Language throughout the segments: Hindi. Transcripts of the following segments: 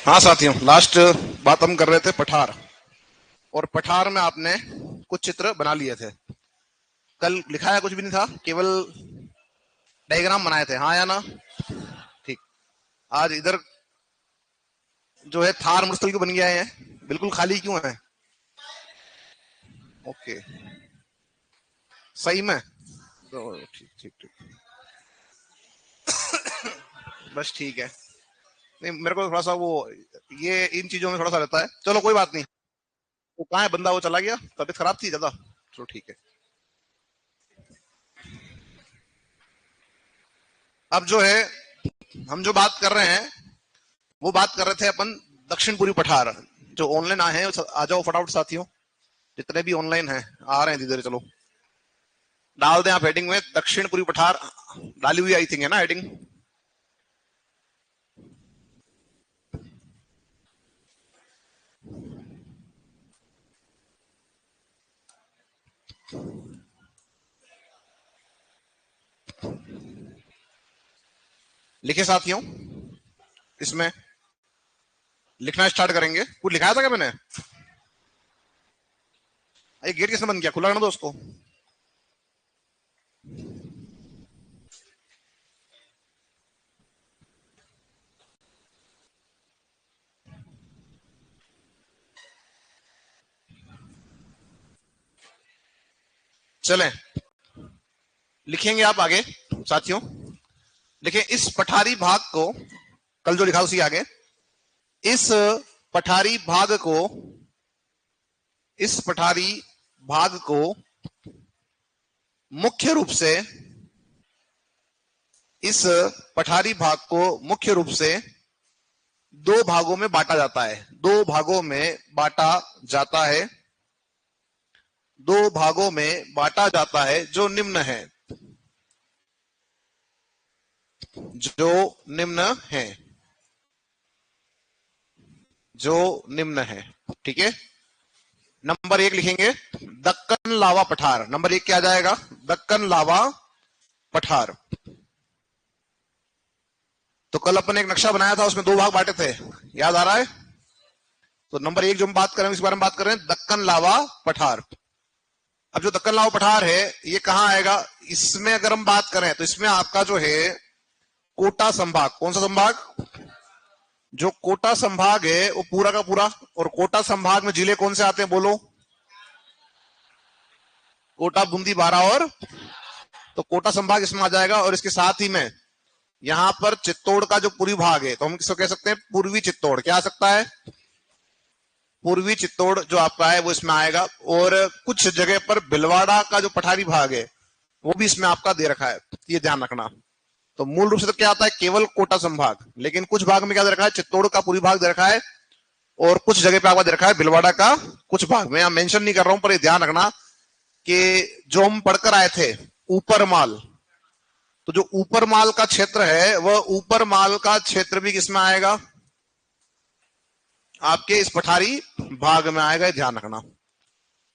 हाँ साथियों, लास्ट बात हम कर रहे थे पठार, और पठार में आपने कुछ चित्र बना लिए थे। कल लिखाया कुछ भी नहीं था, केवल डायग्राम बनाए थे, हाँ या ना? ठीक। आज इधर जो है थार मुस्तल क्यों बन गया है, बिल्कुल खाली क्यों है? ओके, सही में तो ठीक ठीक ठीक, बस ठीक है। नहीं, मेरे को थोड़ा सा वो ये इन चीजों में थोड़ा सा रहता है। चलो कोई बात नहीं। वो कहाँ है बंदा? वो चला गया, तबीयत खराब थी ज्यादा। चलो ठीक है। अब जो है हम जो बात कर रहे हैं वो बात कर रहे थे अपन दक्षिण पूर्वी पठार। जो ऑनलाइन आए हैं आ जाओ फटाफट साथियों, जितने भी ऑनलाइन हैं आ रहे हैं धीरे धीरे। चलो डाल दें आप हेडिंग में दक्षिण पूर्वी पठार, डाली हुई आई थिंक है ना हेडिंग। लिखे साथियों, इसमें लिखना स्टार्ट करेंगे। कुछ लिखाया था क्या मैंने? ये गेट किसने बंद किया? खुला रहने दो उसको। चलें, लिखेंगे आप आगे साथियों। लिखें इस पठारी भाग को, कल जो लिखा उसी आगे, इस पठारी भाग को, इस पठारी भाग को मुख्य रूप से, इस पठारी भाग को मुख्य रूप से दो भागों में बांटा जाता है। दो भागों में बांटा जाता है, दो भागों में बांटा जाता है जो निम्न है, जो निम्न है, जो निम्न है। ठीक है, नंबर एक लिखेंगे दक्कन लावा पठार। नंबर एक क्या आ जाएगा? दक्कन लावा पठार। तो कल अपन ने एक नक्शा बनाया था, उसमें दो भाग बांटे थे, याद आ रहा है? तो नंबर एक जो हम बात कर रहे हैं, इस बारे में बात कर रहे हैं दक्कन लावा पठार। अब जो दक्कन लावा पठार है ये कहां आएगा? इसमें अगर हम बात करें तो इसमें आपका जो है कोटा संभाग। कौन सा संभाग? जो कोटा संभाग है वो पूरा का पूरा। और कोटा संभाग में जिले कौन से आते हैं बोलो? कोटा, बूंदी, बारा और, तो कोटा संभाग इसमें आ जाएगा। और इसके साथ ही में यहां पर चित्तौड़ का जो पूर्वी भाग है, तो हम किसको कह सकते हैं? पूर्वी चित्तौड़। क्या आ सकता है? पूर्वी चित्तौड़ जो आपका है वो इसमें आएगा। और कुछ जगह पर भिलवाड़ा का जो पठारी भाग है वो भी इसमें आपका दे रखा है, ये ध्यान रखना। तो मूल रूप से तो क्या आता है? केवल कोटा संभाग। लेकिन कुछ भाग में क्या दे रखा है? चित्तौड़ का पूर्वी भाग दे रखा है, और कुछ जगह पे आपका दे रखा है भिलवाड़ा का कुछ भाग। मैं मेंशन नहीं कर रहा हूं, पर ये ध्यान रखना कि जो हम पढ़कर आए थे ऊपर माल, तो जो ऊपर माल का क्षेत्र है वह ऊपर माल का क्षेत्र भी किसमें आएगा? आपके इस पठारी भाग में आएगा, ध्यान रखना।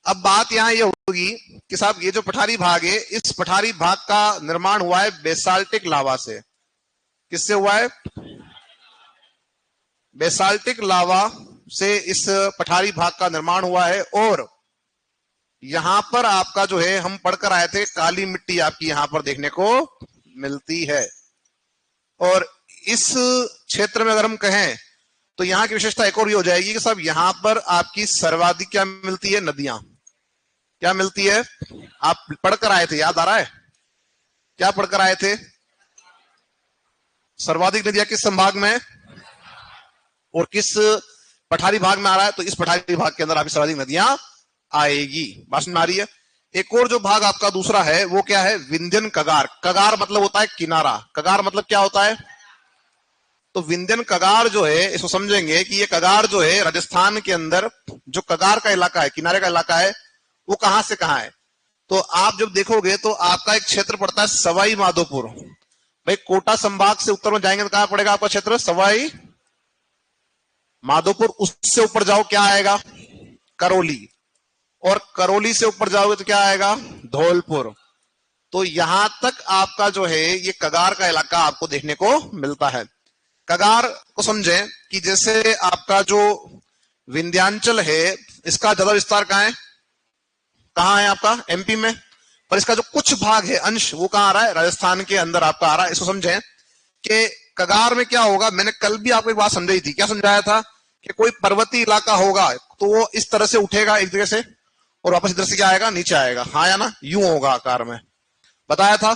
अब बात यहां यह होगी कि साहब ये जो पठारी भाग है, इस पठारी भाग का निर्माण हुआ है बेसाल्टिक लावा से। किससे हुआ है? बेसाल्टिक लावा से इस पठारी भाग का निर्माण हुआ है। और यहां पर आपका जो है, हम पढ़कर आए थे, काली मिट्टी आपकी यहां पर देखने को मिलती है। और इस क्षेत्र में अगर हम कहें तो यहां की विशेषता एक और भी हो जाएगी कि साहब यहां पर आपकी सर्वाधिक क्या मिलती है? नदियां। क्या मिलती है? आप पढ़कर आए थे, याद आ रहा है? क्या पढ़कर आए थे? सर्वाधिक नदियां किस संभाग में और किस पठारी भाग में आ रहा है? तो इस पठारी भाग के अंदर आपकी सर्वाधिक नदियां आएगी। बात में आ रही है? एक और जो भाग आपका दूसरा है वो क्या है? विंध्यन कगार। कगार मतलब होता है किनारा। कगार मतलब क्या होता है? तो विंध्यन कगार जो है, इसको समझेंगे कि ये कगार जो है राजस्थान के अंदर जो कगार का इलाका है, किनारे का इलाका है, वो कहां से कहां है? तो आप जब देखोगे तो आपका एक क्षेत्र पड़ता है सवाई माधोपुर। भाई कोटा संभाग से उत्तर में जाएंगे तो कहां पड़ेगा आपका क्षेत्र? सवाई माधोपुर। उससे ऊपर जाओ क्या आएगा? करौली। और करौली से ऊपर जाओगे तो क्या आएगा? धौलपुर। तो यहां तक आपका जो है ये कगार का इलाका आपको देखने को मिलता है। कगार को समझें कि जैसे आपका जो विंध्याचल है, इसका ज्यादा विस्तार कहाँ है आपका एमपी में, पर इसका जो कुछ भाग है अंश वो कहाँ आ रहा है, राजस्थान के अंदर आपका आ रहा है। इसको समझें कि कगार में क्या होगा, मैंने कल भी आपको एक बात समझाई थी। क्या समझाया था कि कोई पर्वतीय इलाका होगा तो वो इस तरह से उठेगा एक जगह से और वापस इधर से क्या आएगा, नीचे आएगा, हाँ या ना, यूं होगा आकार में, बताया था।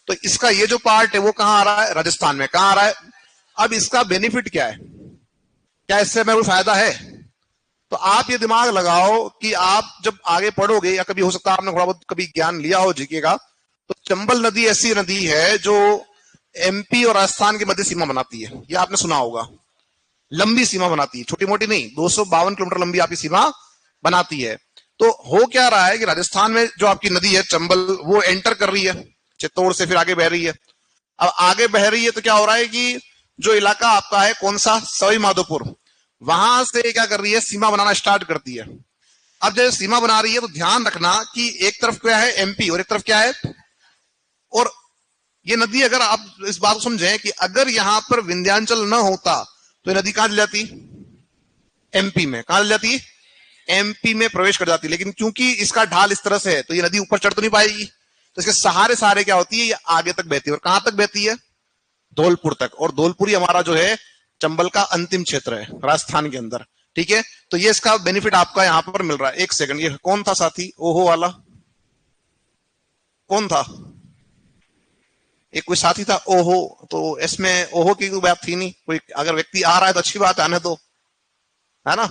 तो इसका ये जो पार्ट है वो कहाँ आ रहा है, राजस्थान में। कहाँ आ रहा है? अब इसका बेनिफिट क्या है, क्या इससे हमें कोई फायदा है? तो आप ये दिमाग लगाओ कि आप जब आगे पढ़ोगे, या कभी हो सकता है आपने थोड़ा बहुत कभी ज्ञान लिया हो जीके का, तो चंबल नदी ऐसी नदी है जो एमपी और राजस्थान के मध्य सीमा बनाती है। ये आपने सुना होगा, लंबी सीमा बनाती है, छोटी मोटी नहीं, 252 किलोमीटर लंबी आपकी सीमा बनाती है। तो हो क्या रहा है कि राजस्थान में जो आपकी नदी है चंबल, वो एंटर कर रही है चित्तौड़ से, फिर आगे बह रही है। अब आगे बह रही है तो क्या हो रहा है कि जो इलाका आपका है कौन सा, सवाई माधोपुर, वहां से क्या कर रही है, सीमा बनाना स्टार्ट करती है। अब जब सीमा बना रही है तो ध्यान रखना कि एक तरफ क्या है एमपी और एक तरफ क्या है, और ये नदी, अगर आप इस बात को समझें कि अगर यहां पर विंध्याचल न होता तो ये नदी कहां चली जाती, एमपी में। कहां चली जाती, एमपी में प्रवेश कर जाती। लेकिन क्योंकि इसका ढाल इस तरह से है तो ये नदी ऊपर चढ़ तो नहीं पाएगी, तो इसके सहारे सहारे क्या होती है, ये आगे तक बहती है। और कहां तक बहती है, धौलपुर तक। और धौलपुर ही हमारा जो है चंबल का अंतिम क्षेत्र है राजस्थान के अंदर, ठीक है। तो ये इसका बेनिफिट आपका यहां पर मिल रहा है। एक सेकंड, ये कौन था साथी, ओहो वाला कौन था, एक कोई साथी था ओहो, तो इसमें ओहो की कोई बात थी नहीं। कोई अगर व्यक्ति आ रहा है तो अच्छी बात है, आने दो, है ना।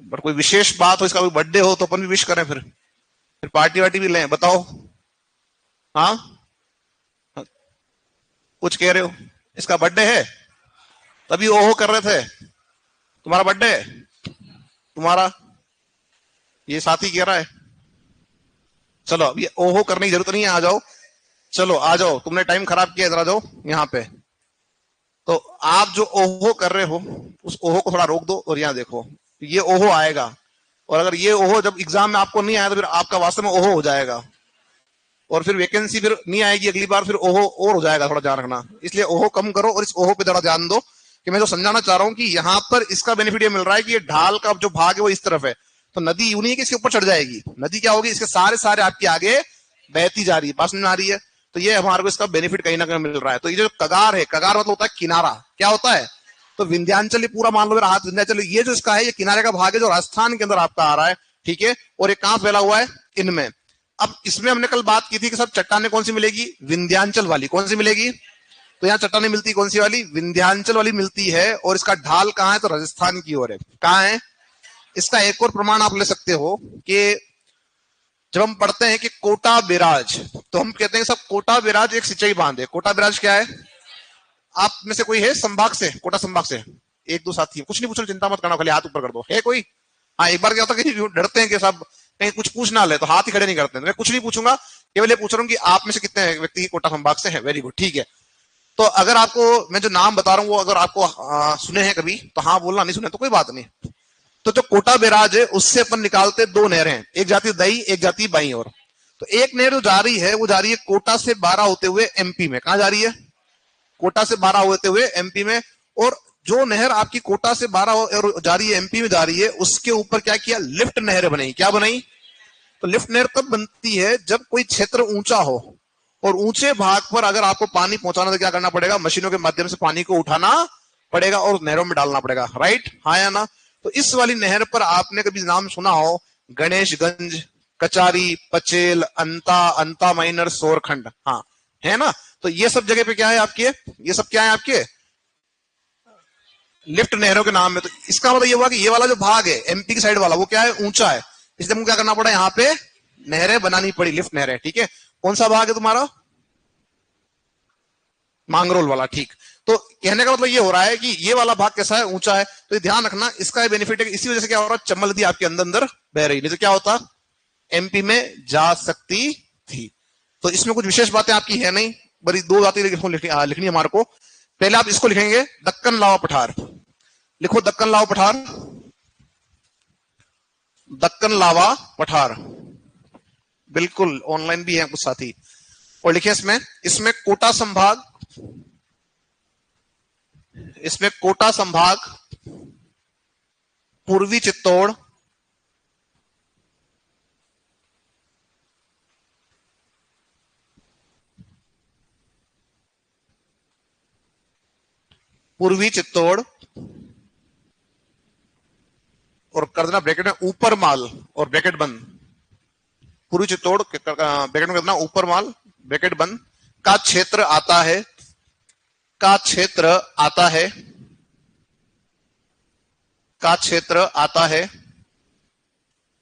बट कोई विशेष बात हो, इसका कोई बर्थडे हो तो अपन भी विश करें, फिर पार्टी वार्टी भी लें, बताओ। हाँ, कुछ कह रहे हो, इसका बर्थडे है तभी ओहो कर रहे थे। तुम्हारा बर्थडे है, तुम्हारा, ये साथी कह रहा है। चलो अब ये ओहो करने की जरूरत नहीं है, आ जाओ, चलो आ जाओ, तुमने टाइम खराब किया, इधर आ जाओ यहाँ पे। तो आप जो ओहो कर रहे हो उस ओहो को थोड़ा रोक दो और यहाँ देखो, ये ओहो आएगा। और अगर ये ओहो जब एग्जाम में आपको नहीं आया तो फिर आपका वास्तव में ओहो हो जाएगा, और फिर वैकेंसी फिर नहीं आएगी अगली बार, फिर ओहो और हो जाएगा। थोड़ा ध्यान रखना, इसलिए ओहो कम करो और इस ओहो पे थोड़ा ध्यान दो कि मैं जो समझाना चाह रहा हूं कि यहाँ पर इसका बेनिफिट ये मिल रहा है कि ये ढाल का जो भाग है वो इस तरफ है, तो नदी यूं नहीं है कि इसके ऊपर चढ़ जाएगी, नदी क्या होगी, इसके सारे सारे आपके आगे बहती जा रही है। बात समझ में आ रही है? तो ये हमारे को इसका बेनिफिट कहीं ना कहीं मिल रहा है। तो ये जो कगार है, कगार मतलब होता है किनारा, क्या होता है, तो विंध्याचल ये पूरा मान लो मेरा हाथ विंध्याचल, ये जो इसका है ये किनारे का भाग है जो राजस्थान के अंदर आपका आ रहा है, ठीक है। और ये कहां फैला हुआ है, इनमें। अब इसमें हमने कल बात की थी कि सब चट्टाने कौन सी मिलेगी, विंध्याचल वाली। कौन सी मिलेगी, तो यहाँ चट्टाने मिलती कौन सी वाली, विंध्याचल वाली मिलती है। और इसका ढाल कहाँ है, तो राजस्थान की ओर है। कहाँ है, इसका एक और प्रमाण आप ले सकते हो कि जब हम पढ़ते हैं कि कोटा बैराज, तो हम कहते हैं सब कोटा बैराज एक सिंचाई बांध है। कोटा बैराज क्या है, आप में से कोई है संभाग से, कोटा संभाग से, एक दो साथी, कुछ नहीं पूछना, चिंता मत करना, खाली हाथ ऊपर कर दो, है कोई। हाँ, एक बार क्या होता है कि डरते हैं कि सब कहीं कुछ पूछ ना ले तो हाथ ही खड़े नहीं करते। मैं कुछ नहीं पूछूंगा, केवल ये पूछ रहा हूँ कि आप में से कितने व्यक्ति कोटा संभाग से है। वेरी गुड, ठीक है। तो अगर आपको मैं जो नाम बता रहा हूँ वो अगर आपको सुने हैं कभी तो हाँ बोलना, नहीं सुने तो कोई बात नहीं। तो जो कोटा बैराज है उससे अपन निकालते दो नहरें, एक जाती है दही, एक जाती है बाई ओर। तो एक नहर जो जा रही है वो जा रही है कोटा से 12 होते हुए एमपी में। कहा जा रही है, कोटा से 12 होते हुए एमपी में। और जो नहर आपकी कोटा से 12 जा रही है एमपी में जा रही है, उसके ऊपर क्या किया, लिफ्ट नहर बनाई। क्या बनाई, तो लिफ्ट नहर तब बनती है जब कोई क्षेत्र ऊंचा हो और ऊंचे भाग पर अगर आपको पानी पहुंचाना तो क्या करना पड़ेगा, मशीनों के माध्यम से पानी को उठाना पड़ेगा और नहरों में डालना पड़ेगा, राइट, हाँ या ना। तो इस वाली नहर पर आपने कभी नाम सुना हो, गणेशगंज, कचारी, पचेल, अंता, अंता माइनर, सोरखंड, हाँ है ना। तो ये सब जगह पे क्या है आपके, ये सब क्या है आपके लिफ्ट नहरों के नाम में। तो इसका मतलब ये हुआ कि ये वाला जो भाग है एमपी की साइड वाला वो क्या है, ऊंचा है, इसलिए हमको क्या करना पड़ा, यहाँ पे नहरें बनानी पड़ी, लिफ्ट नहरें, ठीक है। कौन सा भाग है तुम्हारा, मांगरोल वाला, ठीक। तो कहने का मतलब ये हो रहा है कि ये वाला भाग कैसा है, ऊंचा है। तो ये ध्यान रखना, इसका बेनिफिट है। इसी वजह से क्या हो रहा है, चंबल नदी आपके अंदर अंदर बह रही, नहीं तो क्या होता, एमपी में जा सकती थी। तो इसमें कुछ विशेष बातें आपकी है नहीं, बड़ी दो बातें लिखनी हमारे को। पहले आप इसको लिखेंगे, दक्कन लावा पठार, लिखो दक्कन लावा पठार, दक्कन लावा पठार, बिल्कुल ऑनलाइन भी है कुछ साथी। और लिखे इसमें, इसमें कोटा संभाग, इसमें कोटा संभाग, पूर्वी चित्तौड़, पूर्वी चित्तौड़ और कर देना ब्रैकेट में ऊपर माल और ब्रैकेट बंद, पूर्वी चित्तौड़ ब्रैकेट में करना ऊपर माल ब्रैकेट बंद का क्षेत्र आता है, का क्षेत्र आता है, का क्षेत्र आता है।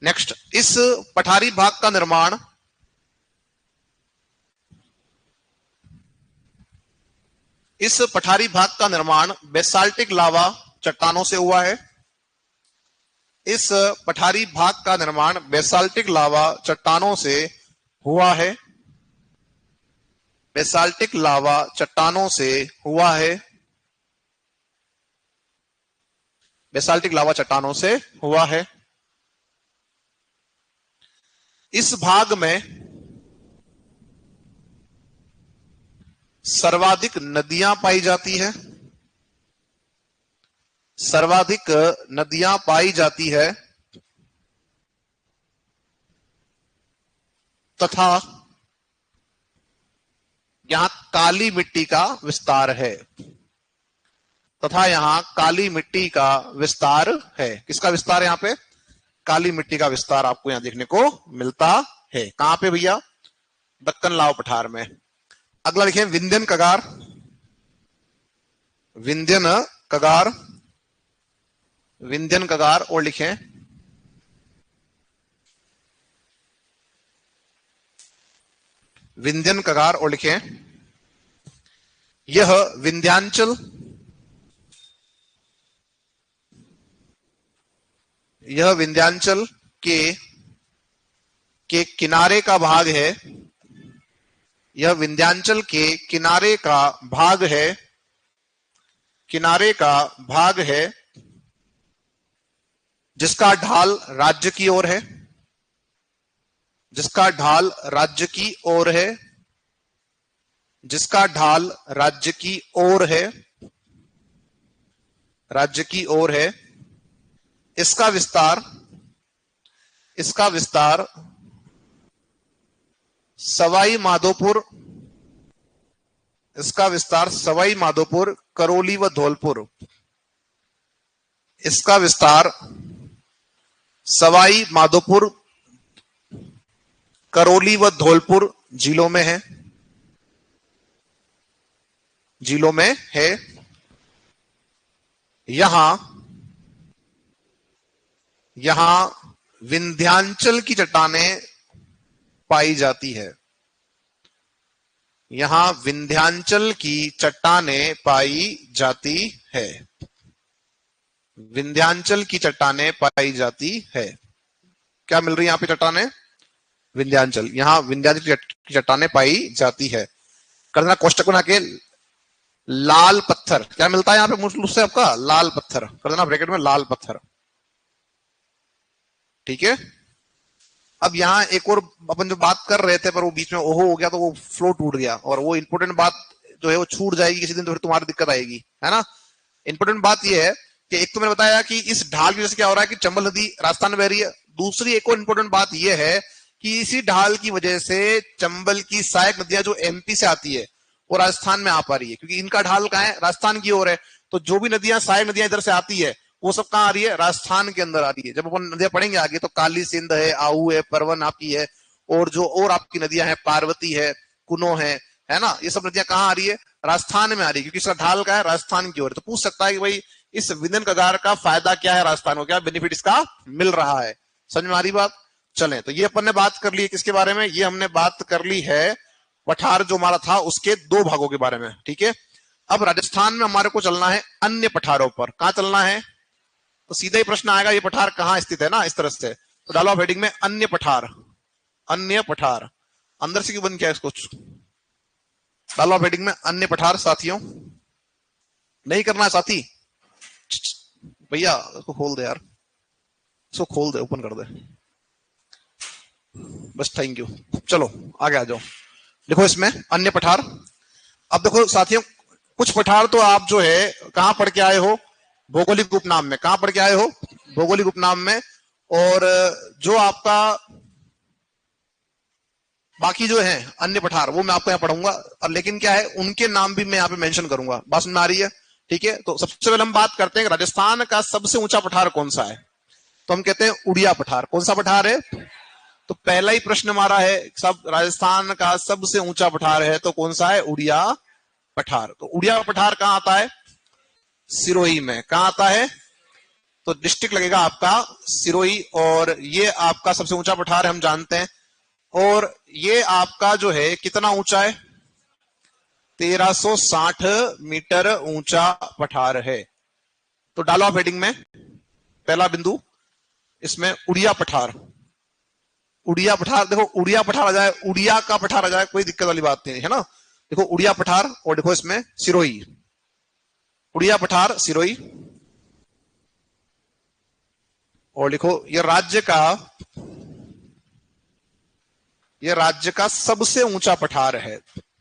नेक्स्ट, इस पठारी भाग का निर्माण, इस पठारी भाग का निर्माण बेसाल्टिक लावा चट्टानों से हुआ है। इस पठारी भाग का निर्माण बेसाल्टिक लावा चट्टानों से हुआ है, बेसाल्टिक लावा चट्टानों से हुआ है, बेसाल्टिक लावा चट्टानों से हुआ है। इस भाग में सर्वाधिक नदियां पाई जाती है, सर्वाधिक नदियां पाई जाती है तथा यहां काली मिट्टी का विस्तार है, तथा यहां काली मिट्टी का विस्तार है। किसका विस्तार है? यहां पे काली मिट्टी का विस्तार आपको यहां देखने को मिलता है। कहां पे भैया? दक्कन लाव पठार में। अगला लिखें विंध्यन कगार, विंध्यन कगार, विंध्यन कगार और लिखें विंध्यन कगार और लिखें यह विंध्यांचल, यह विंध्यांचल के किनारे का भाग है, यह विंध्यांचल के किनारे का भाग है, किनारे का भाग है जिसका ढाल राज्य की ओर है, जिसका ढाल राज्य की ओर है, जिसका ढाल राज्य की ओर है, राज्य की ओर है। इसका विस्तार, इसका विस्तार सवाई माधोपुर, इसका विस्तार सवाई माधोपुर, करौली व धौलपुर, इसका विस्तार सवाई माधोपुर, करौली व धौलपुर जिलों में है, जिलों में है। यहां विंध्यांचल की चट्टानें पाई जाती है, यहां विंध्यांचल की चट्टानें पाई जाती है, विंध्यांचल की चट्टानें पाई जाती है। क्या मिल रही है यहां पे चट्टानें? विंध्यांचल, यहां विंध्यांचल की चट्टानें पाई जाती है। कर देना कोष्टक बना के लाल पत्थर, क्या मिलता है यहां पे मुझसे आपका? लाल पत्थर, कर देना ब्रैकेट में लाल पत्थर। ठीक है। अब यहां एक और अपन जो बात कर रहे थे पर वो बीच में ओहो हो गया तो वो फ्लो टूट गया, और वो इंपोर्टेंट बात जो है वो छूट जाएगी किसी दिन, तो फिर तुम्हारी दिक्कत आएगी, है ना। इंपोर्टेंट बात ये है कि एक तो मैंने बताया कि इस ढाल की वजह से क्या हो रहा है कि चंबल नदी राजस्थान में बह रही है। दूसरी एक और इंपोर्टेंट बात यह है कि इसी ढाल की वजह से चंबल की सहायक नदियां जो एमपी से आती है वो राजस्थान में आ पा रही है, क्योंकि इनका ढाल कहां है? राजस्थान की ओर है। तो जो भी नदियां सहायक नदियां इधर से आती है वो सब कहां आ रही है? राजस्थान के अंदर आ रही है। जब अपन नदियां पढ़ेंगे आगे तो काली सिंध है, आहू है, परवन आपकी है, और जो और आपकी नदियां हैं पार्वती है, कुनो है ना, ये सब नदियां कहां आ रही है? राजस्थान में आ रही है, क्योंकि इसका ढाल का है राजस्थान की ओर। तो पूछ सकता है कि भाई इस विंध्यन कगार का फायदा क्या है राजस्थान को, क्या बेनिफिट इसका मिल रहा है? समझ में आ रही बात? चलें, तो ये अपन ने बात कर ली है किसके बारे में? ये हमने बात कर ली है पठार जो हमारा था उसके दो भागों के बारे में। ठीक है। अब राजस्थान में हमारे को चलना है अन्य पठारों पर। कहां चलना है? तो सीधा ही प्रश्न आएगा ये पठार कहां स्थित है ना, इस तरह से। तो डालो आप हेडिंग में अन्य पठार, अन्य पठार। अंदर से क्यों बंद किया इसको? डालो आप हेडिंग में अन्य पठार। साथियों नहीं करना है साथी, भैया इसको खोल दे यार, इसको खोल दे, ओपन कर दे बस, थैंक यू। चलो आगे आ जाओ। देखो इसमें अन्य पठार। अब देखो साथियों कुछ पठार तो आप जो है कहां पढ़ के आए हो, भौगोलिक उपनाम में। कहां पढ़ के आए हो, भौगोलिक उपनाम में। और जो आपका बाकी जो है अन्य पठार वो मैं आपको यहाँ पढ़ूंगा, और लेकिन क्या है उनके नाम भी मैं यहाँ पे मेंशन करूंगा। बात समझ में आ रही है? ठीक है, तो सबसे पहले हम बात करते हैं राजस्थान का सबसे ऊंचा पठार कौन सा है। तो हम कहते हैं उड़िया पठार। कौन सा पठार है? तो पहला ही प्रश्न हमारा है, सब राजस्थान का सबसे ऊंचा पठार है तो कौन सा है? उड़िया पठार। तो उड़िया पठार कहां आता है? सिरोही में। कहां आता है? तो डिस्ट्रिक्ट लगेगा आपका सिरोही, और ये आपका सबसे ऊंचा पठार है, हम जानते हैं। और ये आपका जो है कितना ऊंचा है? 1360 मीटर ऊंचा पठार है। तो डालो आप हेडिंग में पहला बिंदु, इसमें उड़िया पठार। उड़िया पठार, देखो उड़िया पठार आ जाए, उड़िया का पठार आ जाए, कोई दिक्कत वाली बात नहीं है ना। देखो उड़िया पठार, और देखो इसमें सिरोही, उड़िया पठार सिरोही। और लिखो ये राज्य का सबसे ऊंचा पठार है।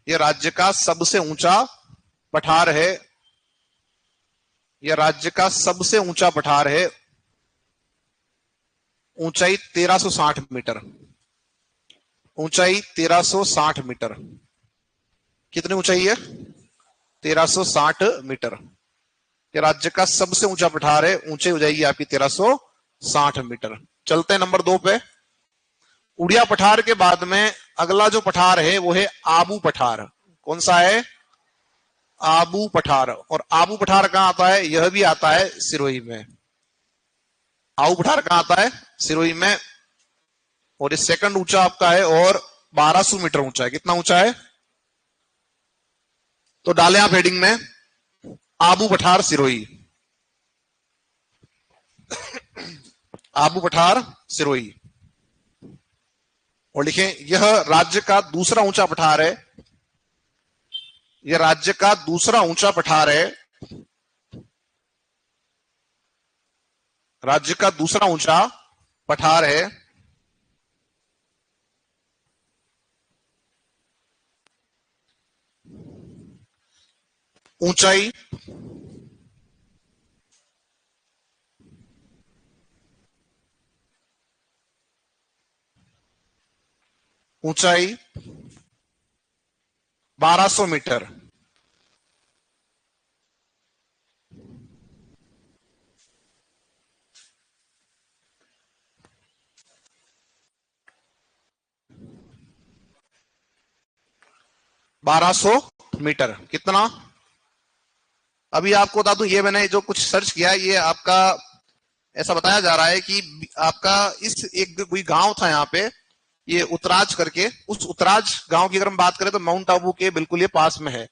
ये राज्य का सबसे ऊंचा पठार है। यह राज्य का सबसे ऊंचा पठार है। ऊंचाई 1360 मीटर। ऊंचाई 1360 मीटर। कितनी ऊंचाई है? 1360 मीटर। ये राज्य का सबसे ऊंचा पठार है, ऊंचाई हो जाएगी आपकी 1360 मीटर। चलते हैं नंबर 2 पे। उड़िया पठार के बाद में अगला जो पठार है वो है आबू पठार। कौन सा है? आबू पठार। और आबू पठार कहां आता है? यह भी आता है सिरोही में। आबू पठार कहां आता है? सिरोही में। और ये सेकंड ऊंचा आपका है, और 1200 मीटर ऊंचा है। कितना ऊंचा है? तो डालें आप हेडिंग में आबू पठार सिरोही। आबू पठार सिरोही। और लिखें यह राज्य का दूसरा ऊंचा पठार है। यह राज्य का दूसरा ऊंचा पठार है। राज्य का दूसरा ऊंचा पठार है। ऊंचाई ऊंचाई 1200 मीटर। बारह सौ मीटर। कितना? अभी आपको बता दूं, ये मैंने जो कुछ सर्च किया, ये आपका ऐसा बताया जा रहा है कि आपका इस एक कोई गांव था यहाँ पे, ये उत्तराज करके, उस उत्तराज गांव की अगर हम बात करें तो माउंट आबू के बिल्कुल ये पास में है।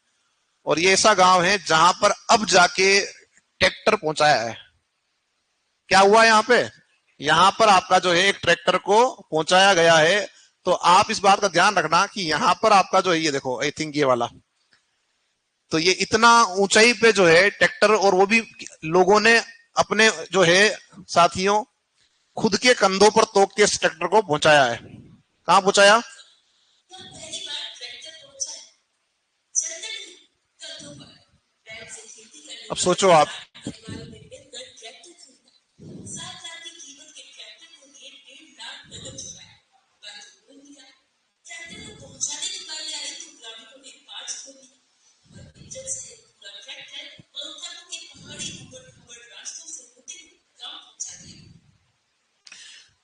और ये ऐसा गांव है जहां पर अब जाके ट्रैक्टर पहुंचाया है। क्या हुआ यहाँ पे? यहाँ पर आपका जो है एक ट्रैक्टर को पहुंचाया गया है। तो आप इस बात का ध्यान रखना कि यहाँ पर आपका जो है, ये देखो आई थिंक ये वाला, तो ये इतना ऊंचाई पे जो है ट्रैक्टर, और वो भी लोगों ने अपने जो है साथियों खुद के कंधों पर तोक के इस ट्रैक्टर को पहुंचाया है। कहां पहुंचाया? अब सोचो आप,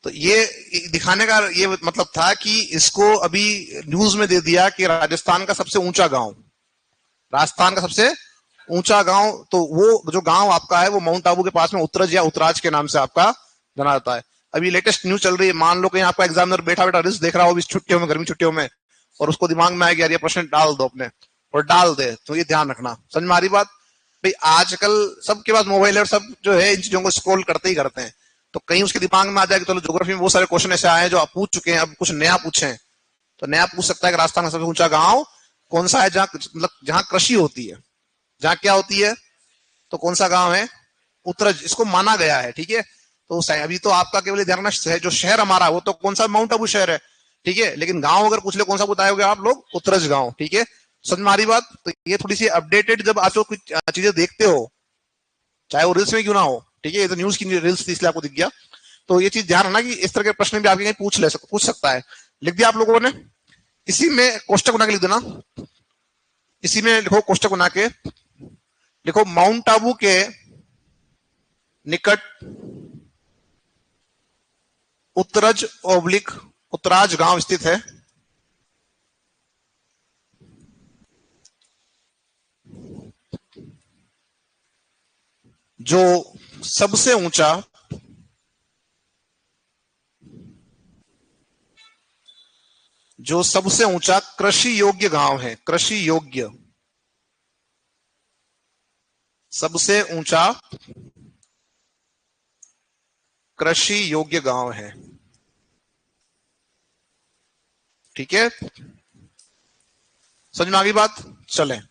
तो ये दिखाने का ये मतलब था कि इसको अभी न्यूज में दे दिया कि राजस्थान का सबसे ऊंचा गांव, राजस्थान का सबसे ऊंचा गांव, तो वो जो गांव आपका है वो माउंट आबू के पास में उत्तरज या उत्तराज के नाम से आपका जाना जाता है। अभी लेटेस्ट न्यूज चल रही है, मान लो कि आपका एग्जामिनर बैठा बैठा रिजल्ट देख रहा हो छुट्टियों में, गर्मी छुट्टियों में, और उसको दिमाग में आएगा यार ये प्रश्न डाल दो अपने, और डाल दे, तो ये ध्यान रखना। समझ में आ रही बात? भाई आजकल सबके पास मोबाइल है और सब जो है इन चीजों को स्क्रॉल करते ही करते हैं, तो कहीं उसके दिमाग में आ जाए कि चलो ज्योग्राफी में वो सारे क्वेश्चन ऐसे आए हैं जो आप पूछ चुके हैं, अब कुछ नया पूछे, तो नया पूछ सकता है कि राजस्थान का सबसे ऊंचा गांव कौन सा है जहां मतलब जहां कृषि होती है, जहां क्या होती है, तो कौन सा गांव है? उत्तरज, इसको माना गया है। ठीक है, तो अभी तो आपका केवल ध्यान है जो शहर हमारा वो तो कौन सा माउंट आबू शहर है, ठीक है, लेकिन गांव अगर पूछ ले कौन सा बताओगे आप लोग? उत्तरज गांव। ठीक है, समझ में आ रही बात? तो ये थोड़ी सी अपडेटेड, जब आप कुछ चीजें देखते हो, चाहे वो रील्स में क्यों ना हो, ठीक है, ये तो न्यूज की रील्स थी इसलिए आपको दिख गया, तो ये चीज ध्यान रखना कि इस तरह के प्रश्न भी आपके कहीं पूछ सकता है। लिख दिया आप लोगों ने? इसी में कोष्टक बना के लिख देना, इसी में लिखो कोष्टक बना के, लिखो माउंट आबू के निकट उत्तराज गांव स्थित है। जो सबसे ऊंचा कृषि योग्य गांव है। कृषि योग्य, सबसे ऊंचा कृषि योग्य गांव है। ठीक है, समझ में आ गई बात? चलें,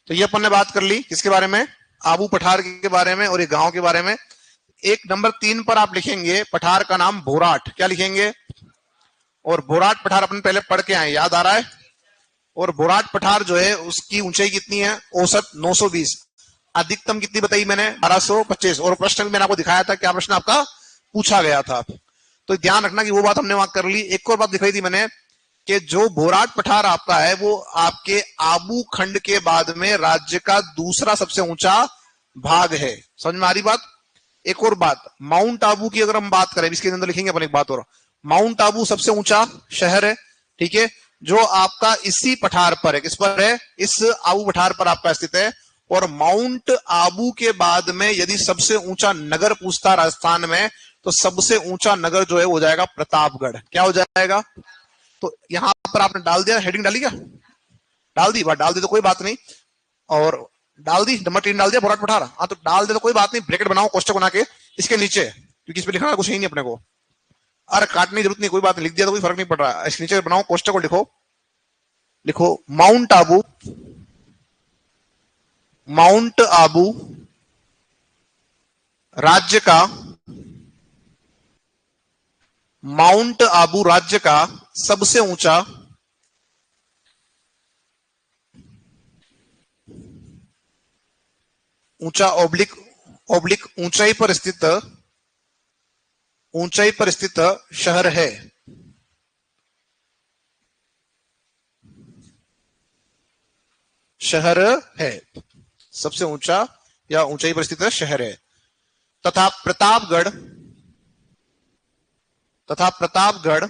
तो ये अपन ने बात कर ली किसके बारे में? आबू पठार के बारे में और ये गांव के बारे में। एक नंबर 3 पर आप लिखेंगे पठार का नाम भोराट। क्या लिखेंगे? और भोराट पठार अपन पहले पढ़ के आए, याद आ रहा है? और भोराट पठार जो है उसकी ऊंचाई कितनी है? औसत 920। अधिकतम कितनी बताई मैंने? 1225। और प्रश्न मैंने आपको दिखाया था, क्या प्रश्न आपका पूछा गया था, तो ध्यान रखना कि वो बात हमने वहां कर ली। एक और बात दिखाई थी मैंने कि जो भोराट पठार आपका है वो आपके आबू खंड के बाद में राज्य का दूसरा सबसे ऊंचा भाग है। समझ में आ रही बात? एक और बात, माउंट आबू की अगर हम बात करें, इसके अंदर लिखेंगे अपन एक बात और, माउंट आबू सबसे ऊंचा शहर है, ठीक है, जो आपका इसी पठार पर है। किस पर है? इस आबू पठार पर आपका स्थित है। और माउंट आबू के बाद में यदि सबसे ऊंचा नगर पूछता राजस्थान में, तो सबसे ऊंचा नगर जो है हो जाएगा प्रतापगढ़। क्या हो जाएगा? तो यहां पर आपने डाल दिया, हेडिंग डाली क्या? डाल दी बात, डाल दी तो कोई बात नहीं, और डाल दी नंबर 3 डाल दिया भोराट पठार। हाँ तो डाल दे तो कोई बात नहीं, ब्रैकेट बनाओ कोष्टक बना के इसके नीचे, क्योंकि इस पे लिखना कुछ ही नहीं अपने को। अरे काटने की जरूरत नहीं, कोई बात नहीं, लिख दिया तो कोई फर्क नहीं पड़ रहा। इसके नीचे बनाओ कोष्टक और लिखो, लिखो माउंट आबू, माउंट आबू राज्य का, माउंट आबू राज्य का सबसे ऊंचा ओब्लिक ओब्लिक ऊंचाई पर स्थित शहर है। शहर है, सबसे ऊंचा या ऊंचाई पर स्थित शहर है। तथा प्रतापगढ़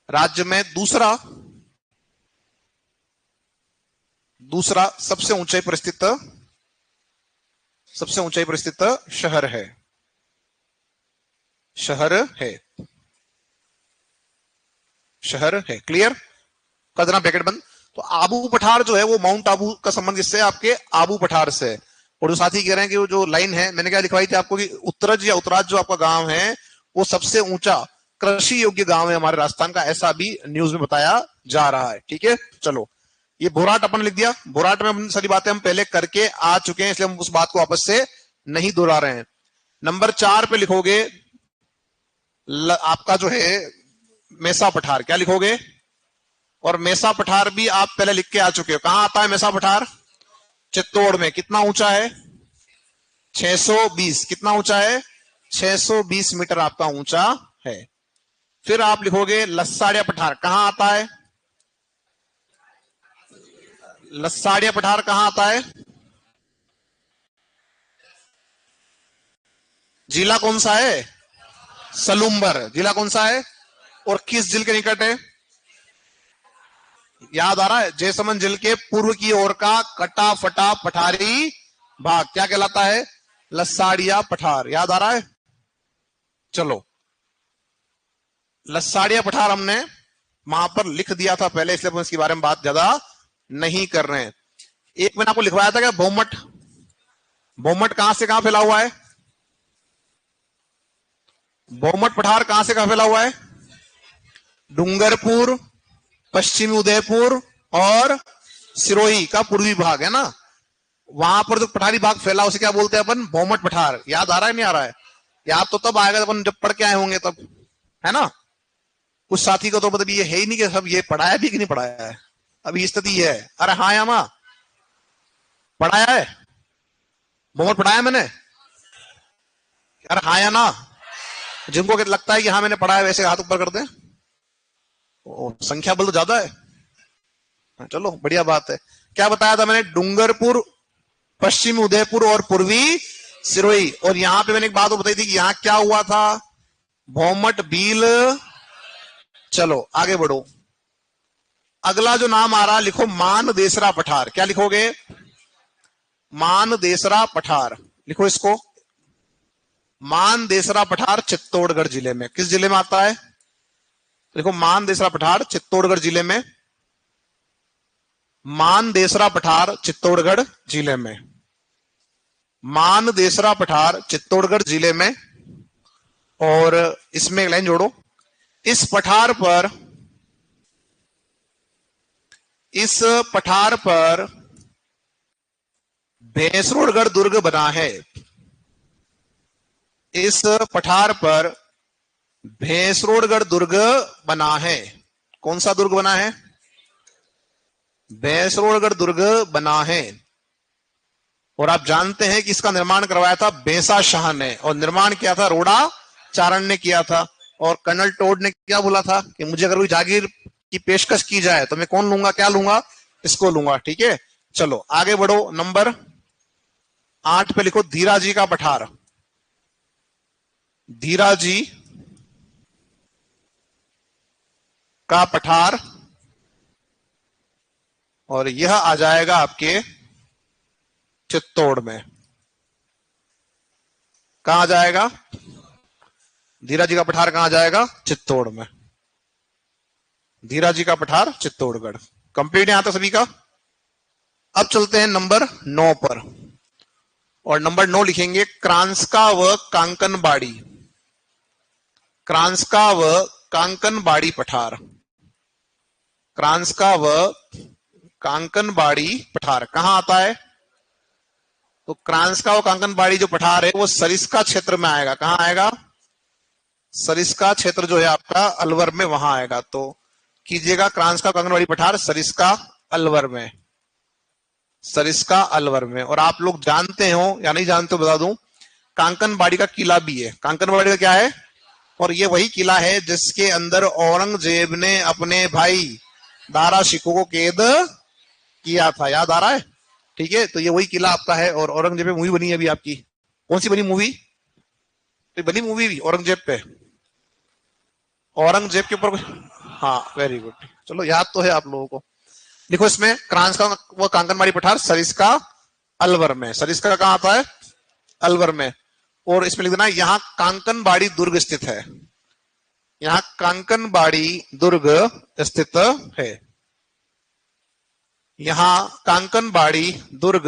राज्य में दूसरा सबसे ऊंचाई पर स्थित शहर है। क्लियर? कर देना ब्रैकेट बंद। तो आबू पठार जो है वो माउंट आबू का संबंध किससे? आपके आबू पठार से। और जो साथी कह रहे हैं कि वो जो लाइन है मैंने क्या लिखवाई थी आपको कि उत्तराज जो आपका गांव है वो सबसे ऊंचा कृषि योग्य गांव है हमारे राजस्थान का, ऐसा भी न्यूज में बताया जा रहा है। ठीक है, चलो ये भोराट अपन लिख दिया। भोराट में अपन सारी बातें हम पहले करके आ चुके हैं, इसलिए हम उस बात को वापस से नहीं दोहरा रहे हैं। नंबर 4 पे लिखोगे आपका जो है मेसा पठार। क्या लिखोगे? और मेसा पठार भी आप पहले लिख के आ चुके हो। कहां आता है मेसा पठार? चित्तौड़ में। कितना ऊंचा है? 620। कितना ऊंचा है? 620 मीटर आपका ऊंचा है। फिर आप लिखोगे लसाड़िया पठार। कहां आता है? लसाड़िया पठार कहां आता है? जिला कौन सा है? सलूम्बर। जिला कौन सा है? और किस जिले के निकट है? याद आ रहा है? जैसमंद जिले के पूर्व की ओर का कटा फटा पठारी भाग क्या कहलाता है? लसाड़िया पठार। याद आ रहा है? चलो, लसाड़िया पठार हमने वहां पर लिख दिया था पहले, इसलिए हम इसके बारे में बात ज्यादा नहीं कर रहे हैं। एक मैंने आपको लिखवाया था क्या? भोमट। भोमट कहां से कहां फैला हुआ है? भोमट पठार कहां से कहां फैला हुआ है? डूंगरपुर, पश्चिमी उदयपुर और सिरोही का पूर्वी भाग है ना, वहां पर जो पठारी भाग फैला उसे क्या बोलते हैं अपन? भोमट पठार। याद आ रहा है नहीं आ रहा है? याद तो तब आएगा अपन जब पढ़ के आए होंगे तब, है ना? कुछ साथी को तो मतलब ये है ही नहीं कि सब ये पढ़ाया भी कि नहीं पढ़ाया है। अभी स्थिति है। अरे हाँ या मां, पढ़ाया है, बहुत पढ़ाया मैंने। अरे हाँ या ना, जिनको लगता है कि हाँ मैंने पढ़ा है वैसे हाथ ऊपर कर दें। संख्या बल तो ज्यादा है। चलो बढ़िया बात है। क्या बताया था मैंने? डूंगरपुर, पश्चिमी उदयपुर और पूर्वी सिरोही। और यहां पे मैंने एक बात बताई थी कि यहां क्या हुआ था? भौमट भील। चलो आगे बढ़ो। अगला जो नाम आ रहा लिखो मान देसरा पठार। क्या लिखोगे? मान देसरा पठार लिखो इसको। मान देसरा पठार चित्तौड़गढ़ जिले में। किस जिले में आता है? देखो मान देसरा पठार चित्तौड़गढ़ जिले में। मान देसरा पठार चित्तौड़गढ़ जिले में। मान देसरा पठार चित्तौड़गढ़ जिले में। और इसमें एक लाइन जोड़ो। इस पठार पर भैंसरोडगढ़ दुर्ग बना है। इस पठार पर भैंसरोडगढ़ दुर्ग बना है। कौन सा दुर्ग बना है? भैंसरोडगढ़ दुर्ग बना है। और आप जानते हैं कि इसका निर्माण करवाया था बेंसा शाह ने, और निर्माण किया था रोड़ा चारण ने किया था। और कर्नल टोड ने क्या बोला था कि मुझे अगर कोई जागीर की पेशकश की जाए तो मैं कौन लूंगा? क्या लूंगा? इसको लूंगा। ठीक है, चलो आगे बढ़ो। नंबर 8 पे लिखो धीराजी का पठार। धीराजी का पठार, और यह आ जाएगा आपके चित्तौड़ में। कहां जाएगा? धीराजी का पठार कहां जाएगा? चित्तौड़ में। धीराजी का पठार चित्तौड़गढ़। कंप्लीट यहां तक सभी का। अब चलते हैं नंबर 9 पर। और नंबर 9 लिखेंगे क्रांसका व कांकनबाड़ी। क्रांसका व कांकनबाड़ी पठार। क्रांसका व कांकनबाड़ी पठार कहां आता है? तो क्रांसका व कांकनबाड़ी जो पठार है वो सरिस्का क्षेत्र में आएगा। कहां आएगा? सरिस्का क्षेत्र जो है आपका अलवर में, वहां आएगा। तो कीजिएगा क्रांसका कांकनबाड़ी पठार सरिस्का अलवर में। सरिस्का अलवर में। और आप लोग जानते हो या नहीं जानते हो बता दूं, कांकनबाड़ी का किला भी है। कांकनबाड़ी का क्या है? और ये वही किला है जिसके अंदर औरंगजेब ने अपने भाई दारा शिकोह को कैद किया था। याद आ रहा है? ठीक है, तो ये वही किला आपका है। और औरंगजेब पे मूवी बनी है अभी आपकी। कौन सी बनी मूवी? तो बनी मूवी भी औरंगजेब पे, औरंगजेब के ऊपर। हाँ वेरी गुड, चलो याद तो है आप लोगों को। लिखो इसमें क्रांसका व कांकनबाड़ी पठार सरिस्का अलवर में। सरिस्का कहां आता है? अलवर में। और इसमें लिख देना यहां कांकनबाड़ी दुर्ग स्थित है। यहां कांकनबाड़ी दुर्ग स्थित है। यहां कांकनबाड़ी दुर्ग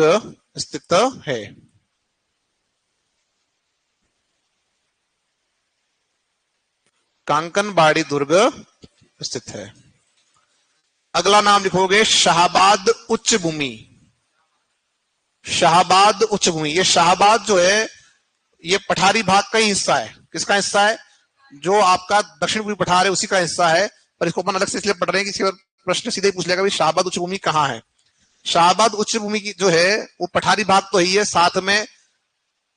स्थित है। कांकनबाड़ी दुर्ग स्थित है। अगला नाम लिखोगे शाहबाद उच्च भूमि। शाहबाद उच्च भूमि। ये शाहबाद जो है ये पठारी भाग का ही हिस्सा है। किसका हिस्सा है? जो आपका दक्षिण पूर्वी पठार है उसी का हिस्सा है। पर इसको अपन अलग से इसलिए पढ़ रहे हैं कि प्रश्न सीधे ही पूछ लेगा शाहबाद उच्च भूमि कहां है। शाहबाद उच्च भूमि की जो है वो पठारी भाग तो ही है, साथ में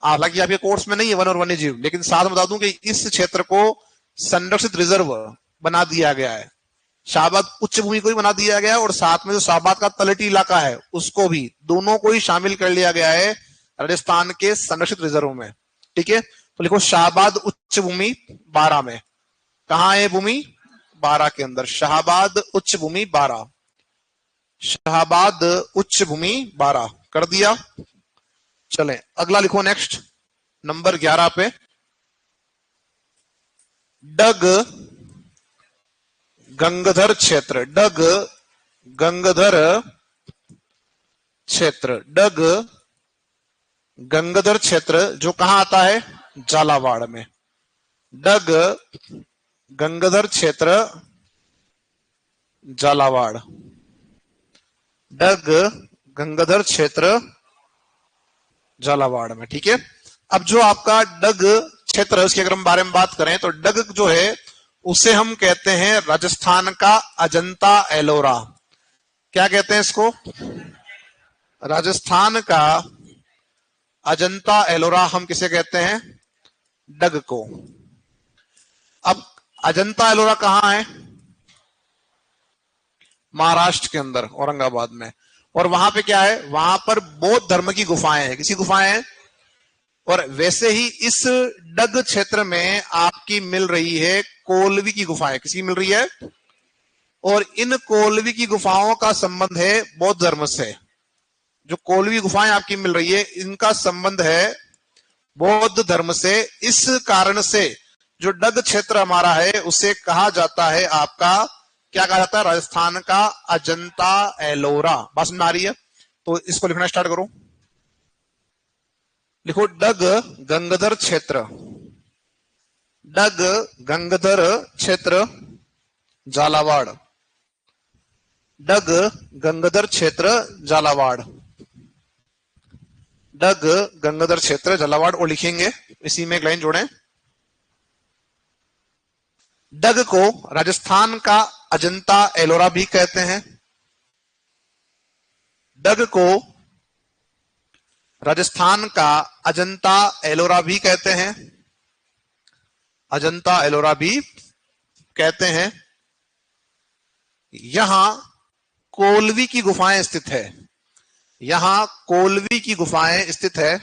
हालांकि आपके कोर्स में नहीं है वन और वन्य जीव, लेकिन साथ बता दूं कि इस क्षेत्र को संरक्षित रिजर्व बना दिया गया है। शाहबाद उच्च भूमि को भी बना दिया गया है और साथ में जो शाहबाद का तलहटी इलाका है उसको भी, दोनों को ही शामिल कर लिया गया है राजस्थान के संरक्षित रिजर्व में। ठीक है, तो लिखो शाहबाद उच्च भूमि 12 में। कहां है भूमि? 12 के अंदर। शाहबाद उच्च भूमि 12। शाहबाद उच्च भूमि 12 कर दिया। चलें अगला लिखो नेक्स्ट नंबर 11 पे डग गंगधर क्षेत्र। डग गंगधर क्षेत्र। डग गंगधर क्षेत्र जो कहां आता है? झालावाड़ में। डग गंगधर क्षेत्र झालावाड़। डग गंगाधर क्षेत्र झालावाड़ में। ठीक है, अब जो आपका डग क्षेत्र है उसके अगर हम बारे में बात करें तो डग जो है उसे हम कहते हैं राजस्थान का अजंता एलोरा। क्या कहते हैं इसको? राजस्थान का अजंता एलोरा हम किसे कहते हैं? डग को। अब अजंता एलोरा कहां है? महाराष्ट्र के अंदर, औरंगाबाद में। और वहां पे क्या है? वहां पर बौद्ध धर्म की गुफाएं हैं। किसी गुफाएं हैं? और वैसे ही इस डग क्षेत्र में आपकी मिल रही है कोलवी की गुफाएं। किसी मिल रही है? और इन कोलवी की गुफाओं का संबंध है बौद्ध धर्म से। जो कोलवी गुफाएं आपकी मिल रही है, इनका संबंध है बौद्ध धर्म से। इस कारण से जो डग क्षेत्र हमारा है उसे कहा जाता है आपका, क्या कहा जाता है? राजस्थान का अजंता एलोरा। बात समझ में आ रही है? तो इसको लिखना स्टार्ट करो। लिखो डग गंगधर क्षेत्र। डग गंगधर क्षेत्र झालावाड़। डग गंगधर क्षेत्र झालावाड़। डग गंगाधर क्षेत्र झालावाड़। और लिखेंगे इसी में एक लाइन जोड़ें। डग को राजस्थान का अजंता एलोरा भी कहते हैं। डग को राजस्थान का अजंता एलोरा भी कहते हैं। अजंता एलोरा भी कहते हैं। यहां कोलवी की गुफाएं स्थित है। यहां कोलवी की गुफाएं स्थित है।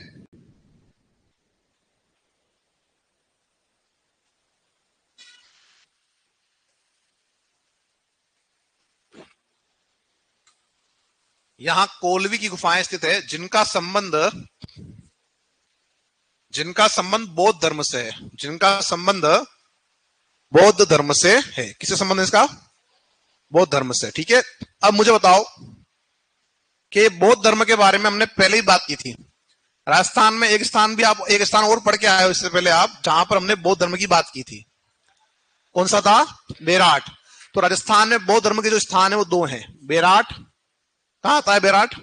यहां कोलवी की गुफाएं स्थित है जिनका संबंध बौद्ध धर्म से है। जिनका संबंध बौद्ध धर्म से है। किससे संबंध है इसका? बौद्ध धर्म से। ठीक है। अब मुझे बताओ कि बौद्ध धर्म के बारे में हमने पहले ही बात की थी। राजस्थान में एक स्थान और पढ़ के आए हो इससे पहले आप, जहां पर हमने बौद्ध धर्म की बात की थी। कौन सा था? बेराट। तो राजस्थान में बौद्ध धर्म के जो स्थान है वो दो हैं। बेराट, कहां आता है बेराट?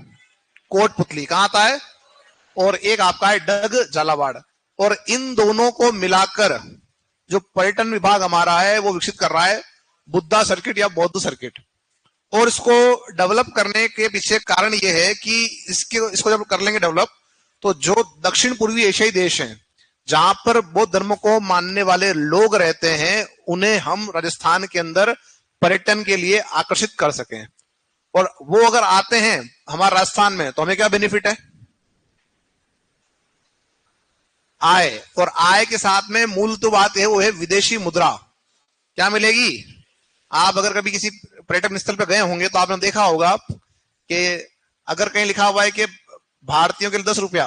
कोटपुतली। कहां आता है? और एक आपका है डग झालावाड़। और इन दोनों को मिलाकर जो पर्यटन विभाग हमारा है वो विकसित कर रहा है बुद्धा सर्किट या बौद्ध सर्किट। और इसको डेवलप करने के पीछे कारण ये है कि इसको जब कर लेंगे डेवलप, तो जो दक्षिण पूर्वी एशियाई देश हैं जहां पर बौद्ध धर्म को मानने वाले लोग रहते हैं, उन्हें हम राजस्थान के अंदर पर्यटन के लिए आकर्षित कर सकें। और वो अगर आते हैं हमारे राजस्थान में तो हमें क्या बेनिफिट है? आय। और आय के साथ में मूल तो बात है वो है विदेशी मुद्रा। क्या मिलेगी? आप अगर कभी किसी पर्यटन स्थल पर गए होंगे तो आपने देखा होगा कि अगर कहीं लिखा हुआ है कि भारतीयों के लिए 10 रुपया,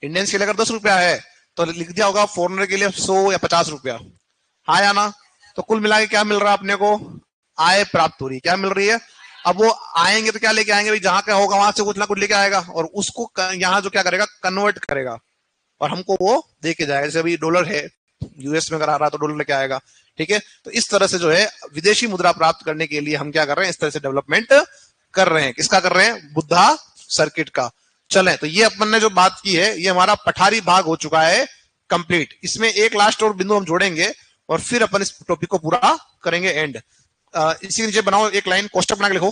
इंडियंस के लिए अगर 10 रुपया है, तो लिख दिया होगा फॉरेनर के लिए 100 या 50 रुपया। हाँ या ना? तो कुल मिला के क्या मिल रहा है अपने को? आय प्राप्त हो रही। क्या मिल रही है? अब वो आएंगे तो क्या लेके आएंगे भाई? जहां क्या होगा वहां से कुछ ना कुछ लेके आएगा और उसको यहाँ जो क्या करेगा, कन्वर्ट करेगा और हमको वो दे के जाएगा। जैसे अभी डॉलर है, यूएस में अगर आ रहा है तो डॉलर लेके आएगा। ठीक है। तो इस तरह से जो है विदेशी मुद्रा प्राप्त करने के लिए हम क्या कर रहे हैं? इस तरह से डेवलपमेंट कर रहे हैं। किसका कर रहे हैं? बुद्धा सर्किट का। चलें, तो ये अपन ने जो बात की है ये हमारा पठारी भाग हो चुका है कंप्लीट। इसमें एक लास्ट और बिंदु हम जोड़ेंगे और फिर अपन इस टॉपिक को पूरा करेंगे एंड। इसी के नीचे बनाओ एक लाइन, कोष्टक बना के लिखो।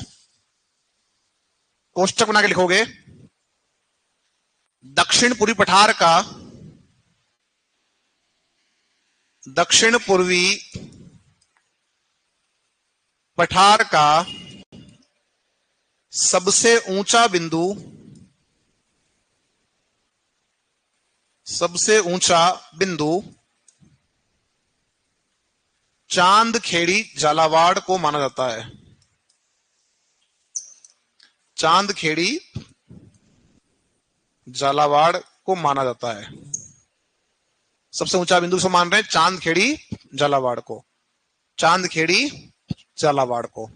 कोष्टक बना के लिखोगे दक्षिण पूर्वी पठार का, दक्षिण पूर्वी पठार का सबसे ऊंचा बिंदु, सबसे ऊंचा बिंदु चांदखेड़ी झालावाड़ को माना जाता है। चांदखेड़ी झालावाड़ को माना जाता है। सबसे ऊंचा बिंदु से मान रहे हैं चांदखेड़ी झालावाड़ को। चांदखेड़ी झालावाड़ को।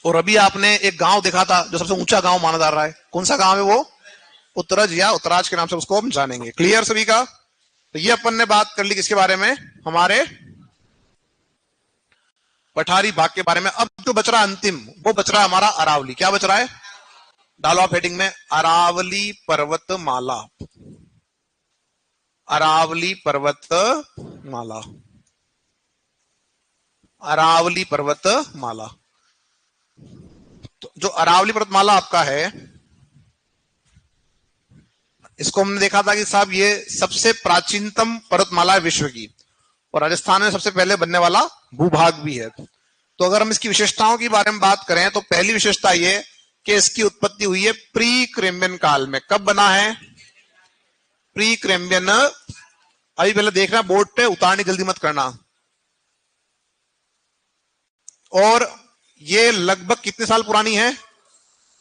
और अभी आपने एक गांव देखा था जो सबसे ऊंचा गांव माना जा रहा है। कौन सा गांव है वो? उत्तरज या उत्तराज के नाम से उसको हम जानेंगे। क्लियर सभी का? तो ये अपन ने बात कर ली किसके बारे में? हमारे पठारी भाग के बारे में। अब जो बच रहा अंतिम, वो बच रहा है हमारा अरावली। क्या बच रहा है? डालो आप हेडिंग में अरावली पर्वतमाला। अरावली पर्वतमाला। अरावली पर्वतमाला। तो जो अरावली पर्वतमाला आपका है, इसको हमने देखा था कि साहब ये सबसे प्राचीनतम पर्वतमाला है विश्व की, और राजस्थान में सबसे पहले बनने वाला भूभाग भी है। तो अगर हम इसकी विशेषताओं के बारे में बात करें तो पहली विशेषता ये कि इसकी उत्पत्ति हुई है प्री क्रेम्बियन काल में। कब बना है? प्री क्रेम्बियन। अभी पहले देखना बोर्ड पे, उतारने जल्दी मत करना। और ये लगभग कितने साल पुरानी है?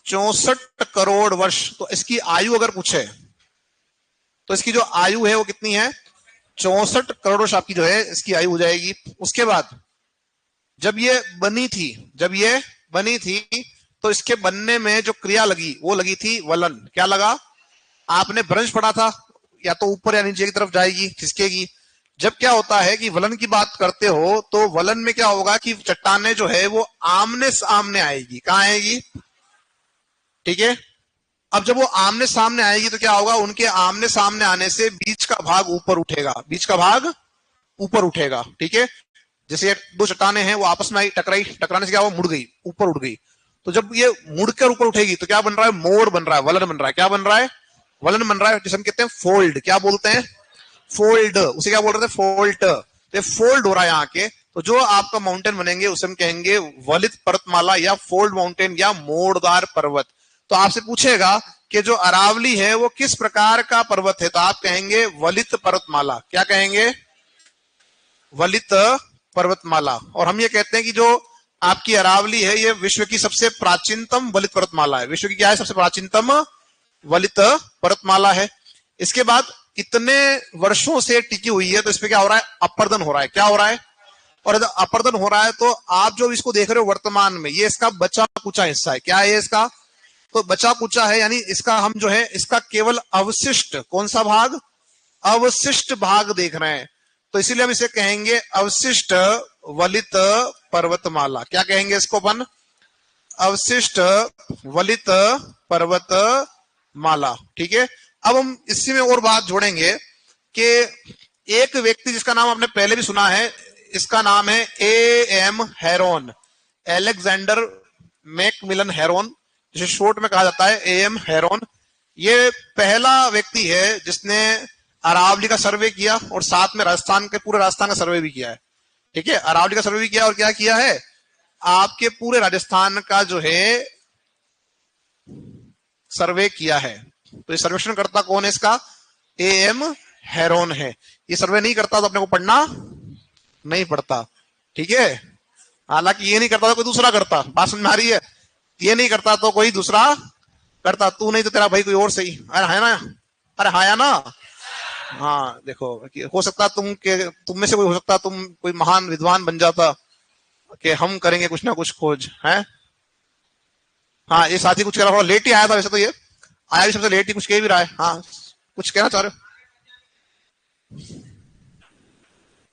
64 करोड़ वर्ष। तो इसकी आयु अगर पूछे तो इसकी जो आयु है वो कितनी है? 64 करोड़ वर्ष आपकी जो है इसकी आयु हो जाएगी। उसके बाद जब ये बनी थी तो इसके बनने में जो क्रिया लगी वो लगी थी वलन। क्या लगा? आपने भ्रंश पढ़ा था, या तो ऊपर या नीचे की तरफ जाएगी, खिसकेगी। जब क्या होता है कि वलन की बात करते हो तो वलन में क्या होगा कि चट्टाने जो है वो आमने सामने आएगी। कहां आएगी? ठीक है। अब जब वो आमने सामने आएगी तो क्या होगा? उनके आमने सामने आने से बीच का भाग ऊपर उठेगा, बीच का भाग ऊपर उठेगा। ठीक है। जैसे दो चट्टाने हैं, वो आपस में आई, टकराने से क्या हुआ? मुड़ गई, ऊपर उठ गई। तो जब ये मुड़कर ऊपर उठेगी तो क्या बन रहा है? मोड़ बन रहा है, वलन बन रहा है। क्या बन रहा है? वलन बन रहा है, जिसे हम कहते हैं फोल्ड। क्या बोलते हैं? फोल्ड। उसे क्या बोल रहे थे? फोल्ट। तो फोल्ड हो रहा है यहाँ के। तो जो आपका माउंटेन बनेंगे उसे हम कहेंगे वलित पर्वतमाला या फोल्ड माउंटेन या मोड़दार पर्वत। तो आपसे पूछेगा कि जो अरावली है वो किस प्रकार का पर्वत है, तो आप कहेंगे वलित पर्वतमाला। क्या कहेंगे? वलित पर्वतमाला। और हम ये कहते हैं कि जो आपकी अरावली है ये विश्व की सबसे प्राचीनतम वलित पर्वतमाला है। विश्व की क्या है? सबसे प्राचीनतम वलित पर्वतमाला है। इसके बाद इतने वर्षों से टिकी हुई है तो इस पे क्या हो रहा है? अपर्दन हो रहा है। क्या हो रहा है? और जब अपर्दन हो रहा है तो आप जो इसको देख रहे हो वर्तमान में, ये इसका बचा कुचा हिस्सा है। क्या है इसका? तो बचा कुचा है, यानी इसका हम जो है इसका केवल अवशिष्ट, कौन सा भाग? अवशिष्ट भाग देख रहे हैं। तो इसीलिए हम इसे कहेंगे अवशिष्ट वलित पर्वतमाला। क्या कहेंगे इसको अपन? अवशिष्ट वलित पर्वतमाला। ठीक है। अब हम इसी में और बात जोड़ेंगे कि एक व्यक्ति जिसका नाम आपने पहले भी सुना है, इसका नाम है A.M. Heron, Alexander Macmillan Heron, जिसे शॉर्ट में कहा जाता है A.M. हेरोन। ये पहला व्यक्ति है जिसने अरावली का सर्वे किया और साथ में राजस्थान के पूरे राजस्थान का सर्वे भी किया है। ठीक है। अरावली का सर्वे भी किया और क्या किया है? आपके पूरे राजस्थान का जो है सर्वे किया है। तो ये सर्वेक्षण करता कौन है इसका? A.M. हेरोन है। ये सर्वे नहीं करता तो अपने को पढ़ना नहीं पड़ता। ठीक है। हालांकि ये नहीं करता तो कोई दूसरा करता। बात समझ में आ रही है? ये नहीं करता तो कोई दूसरा करता। तू नहीं तो तेरा भाई कोई और सही। अरे है ना? अरे हाया ना? हाँ देखो, हो सकता तुम में से कोई हो सकता तुम कोई महान विद्वान बन जाता कि हम करेंगे कुछ ना कुछ खोज है। हाँ, ये साथी कुछ कह रहा, लेट ही आया था वैसे तो, ये आया भी सबसे लेट ही, कुछ कह भी रहा है। हाँ, कुछ कहना चाह रहे हो?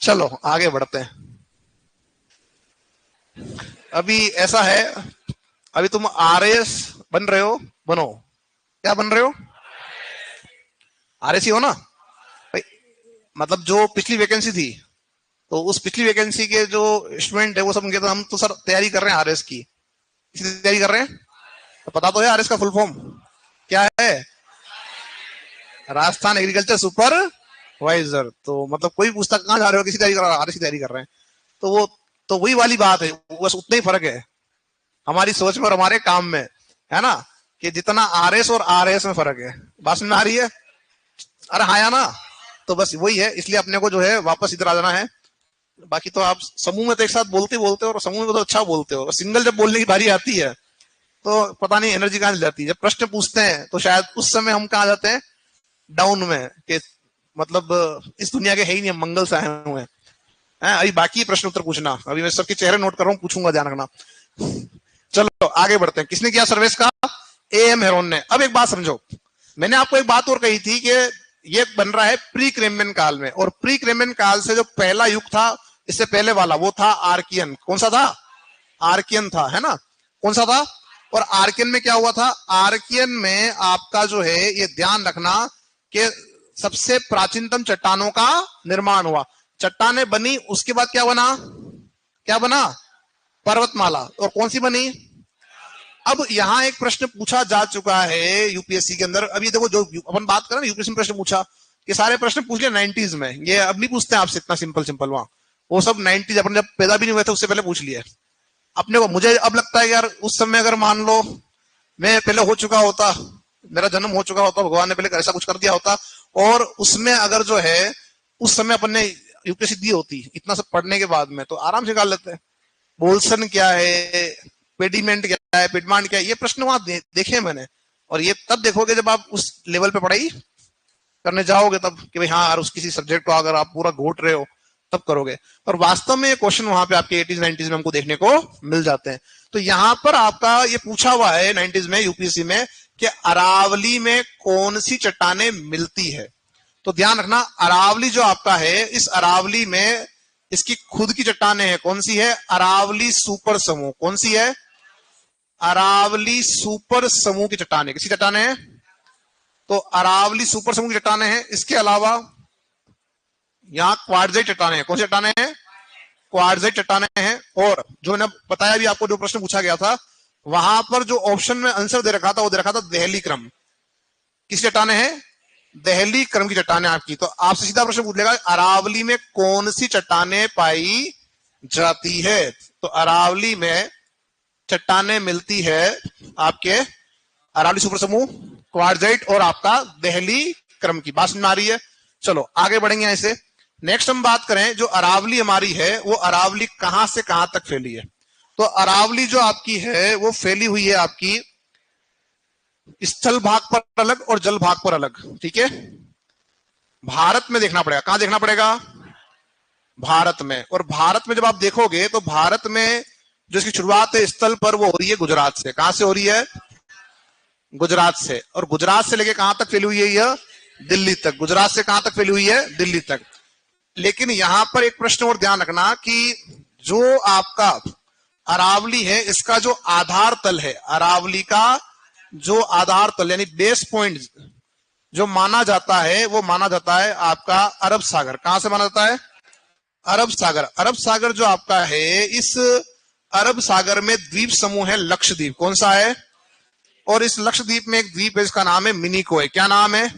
चलो आगे बढ़ते हैं। अभी ऐसा है, अभी तुम RAS बन रहे हो, बनो। क्या बन रहे हो? RAS ही हो ना भाई? मतलब जो पिछली वैकेंसी थी, तो उस पिछली वैकेंसी के जो स्टूडेंट है वो सब कहते हम तो सर तैयारी कर रहे हैं RAS की। किसी तैयारी कर रहे हैं? तो पता तो है RAS का फुल फॉर्म क्या है? Rajasthan agriculture supervisor. तो मतलब कोई पूछता कहां जा रहे हो, किसी तैयारी कर रहे हो? RAS की तैयारी कर रहे हैं। तो वो तो वही वाली बात है, बस उतना ही फर्क है हमारी सोच में और हमारे काम में, है ना? कि जितना RS और RAS में फर्क है। बात समझ में आ रही है? अरे हाँ या ना? तो बस वही है, इसलिए अपने को जो है वापस इधर आ जाना है। बाकी तो आप समूह में तो एक साथ बोलते बोलते हो और समूह में तो अच्छा बोलते हो, सिंगल जब बोलने की बारी आती है तो पता नहीं एनर्जी कहां जाती है। जब प्रश्न पूछते हैं तो शायद उस समय हम कहा जाते हैं डाउन में, कि मतलब इस दुनिया के है ही नहीं, हम मंगल से आए हुए हैं। अभी बाकी प्रश्न उत्तर पूछना, अभी मैं सबके चेहरे नोट कर रहा हूँ, पूछूंगा, ध्यान रखना। चलो आगे बढ़ते हैं। किसने किया सर्वेस का? A.M. हेरोन ने। अब एक बात समझो, मैंने आपको एक बात और कही थी कि ये बन रहा है प्री क्रेम्बियन काल में, और प्री क्रेम्बियन काल से जो पहला युग था इससे पहले वाला, वो था आर्कियन। कौन सा था? आर्कियन था, है ना? कौन सा था? और आर्कियन में क्या हुआ था? आर्कियन में आपका जो है, ये ध्यान रखना कि सबसे प्राचीनतम चट्टानों का निर्माण हुआ। चट्टाने बनी, उसके बाद क्या बना? क्या बना? पर्वतमाला। और कौन सी बनी? अब यहां एक प्रश्न पूछा जा चुका है यूपीएससी के अंदर। अभी देखो, जो अपन बात करें ना, यूपीएससी में प्रश्न पूछा, ये सारे प्रश्न पूछ लिया 90s में। ये अब नहीं पूछते आपसे इतना सिंपल सिंपल, वहां वो सब 90s अपन जब पैदा भी नहीं हुए थे उससे पहले पूछ लिए अपने को। मुझे अब लगता है यार, उस समय अगर मान लो मैं पहले हो चुका होता, मेरा जन्म हो चुका होता, भगवान ने पहले ऐसा कुछ कर दिया होता, और उसमें अगर जो है उस समय अपन ने यूपीएससी दी होती इतना सब पढ़ने के बाद में, तो आराम से निकाल लेते हैं। बोल्सन क्या है, पेडिमेंट क्या है, पिडमांड क्या है, ये प्रश्न वहां देखे मैंने। और ये तब देखोगे जब आप उस लेवल पे पढ़ाई करने जाओगे, तब कि भाई हाँ यार, उस किसी सब्जेक्ट को अगर आप पूरा घोट रहे हो तब करोगे। और वास्तव में ये क्वेश्चन वहां पे आपके 80s 90s में हमको देखने को मिल जाते हैं। तो यहां पर आपका ये पूछा हुआ है 90s में यूपीएससी में कि अरावली में कौन सी चट्टानें मिलती है। तो ध्यान रखना, अरावली जो आपका है, इस अरावली में इसकी खुद की चट्टानें हैं। कौन सी है? अरावली सुपर समूह। कौन सी है? अरावली सुपर समूह की चट्टानें। किसी चट्टानें हैं? तो अरावली सुपर समूह की चट्टानें हैं। इसके अलावा यहां क्वार्टजाइट चट्टानें हैं। कौन सी चट्टानें हैं? क्वार्टजाइट चट्टानें हैं। और जो मैंने बताया भी आपको, जो प्रश्न पूछा गया था वहां पर जो ऑप्शन में आंसर दे रखा था, वो दे रखा था दहली क्रम। किस चट्टानें हैं? दहली क्रम की चट्टानें आपकी। तो आपसे सीधा प्रश्न पूछ लेगा, अरावली में कौन सी चट्टानें पाई जाती है? तो अरावली में चट्टानें मिलती है आपके अरावली सुपर समूह, क्वार्टजाइट और आपका दहली क्रम की। बात समझ में आ रही है? चलो आगे बढ़ेंगे ऐसे। नेक्स्ट हम बात करें, जो अरावली हमारी है, वो अरावली कहां से कहां तक फैली है। तो अरावली जो आपकी है वो फैली हुई है आपकी स्थल भाग पर अलग और जल भाग पर अलग। ठीक है, भारत में देखना पड़ेगा। कहां देखना पड़ेगा? भारत में। और भारत में जब आप देखोगे तो भारत में जो इसकी शुरुआत है स्थल पर, वो हो रही है गुजरात से। कहां से हो रही है? गुजरात से। और गुजरात से लेके कहां तक फैली हुई है? यह दिल्ली तक। गुजरात से कहां तक फैली हुई है? दिल्ली तक। लेकिन यहां पर एक प्रश्न और ध्यान रखना कि जो आपका अरावली है, इसका जो आधार तल है, अरावली का जो आधार तल यानी बेस पॉइंट जो माना जाता है, वो माना जाता है आपका अरब सागर। कहां से माना जाता है? अरब सागर। अरब सागर जो आपका है, इस अरब सागर में द्वीप समूह है लक्षद्वीप। कौन सा है? और इस लक्षद्वीप में एक द्वीप है, इसका नाम है मिनिकोय। क्या नाम है?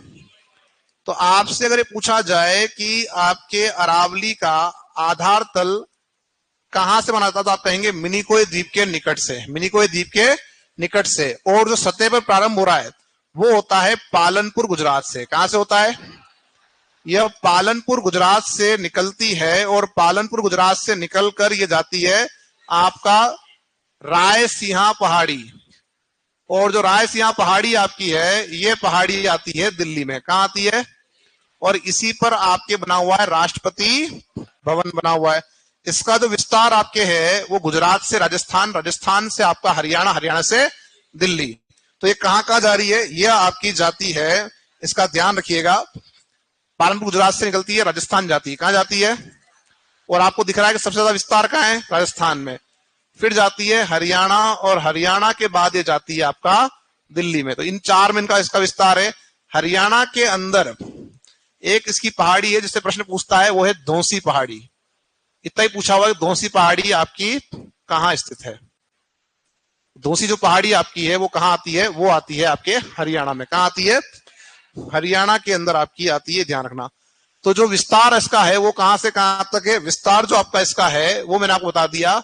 तो आपसे अगर ये पूछा जाए कि आपके अरावली का आधार तल कहां से बना था, तो आप कहेंगे मिनिकोय द्वीप के निकट से। मिनिकोय द्वीप के निकट से। और जो सतह पर प्रारंभ हो रहा है वो होता है पालनपुर गुजरात से। कहां से होता है? यह पालनपुर गुजरात से निकलती है, और पालनपुर गुजरात से निकलकर ये जाती है आपका रायसीहा पहाड़ी। और जो रायसीहा पहाड़ी आपकी है, ये पहाड़ी आती है दिल्ली में। कहां आती है? और इसी पर आपके बना हुआ है राष्ट्रपति भवन बना हुआ है। इसका जो विस्तार आपके है वो गुजरात से राजस्थान, राजस्थान से आपका हरियाणा, हरियाणा से दिल्ली। तो ये कहां कहां जा रही है? ये आपकी जाती है, इसका ध्यान रखिएगा, पालनपुर गुजरात से निकलती है, राजस्थान जाती है। कहां जाती है? और आपको दिख रहा है कि सबसे ज्यादा विस्तार कहां है? राजस्थान में। फिर जाती है हरियाणा, और हरियाणा के बाद ये जाती है आपका दिल्ली में। तो इन चार में इनका इसका विस्तार है। हरियाणा के अंदर एक इसकी पहाड़ी है जिससे प्रश्न पूछता है, वो है धौंसी पहाड़ी। इतना ही पूछा हुआ है, धौंसी पहाड़ी आपकी कहां स्थित है। धौंसी जो पहाड़ी आपकी है वो कहां आती है? वो आती है आपके हरियाणा में। कहां आती है? हरियाणा के अंदर आपकी आती है, ध्यान रखना। तो जो विस्तार इसका है वो कहां से कहां तक है? विस्तार जो आपका इसका है वो मैंने आपको बता दिया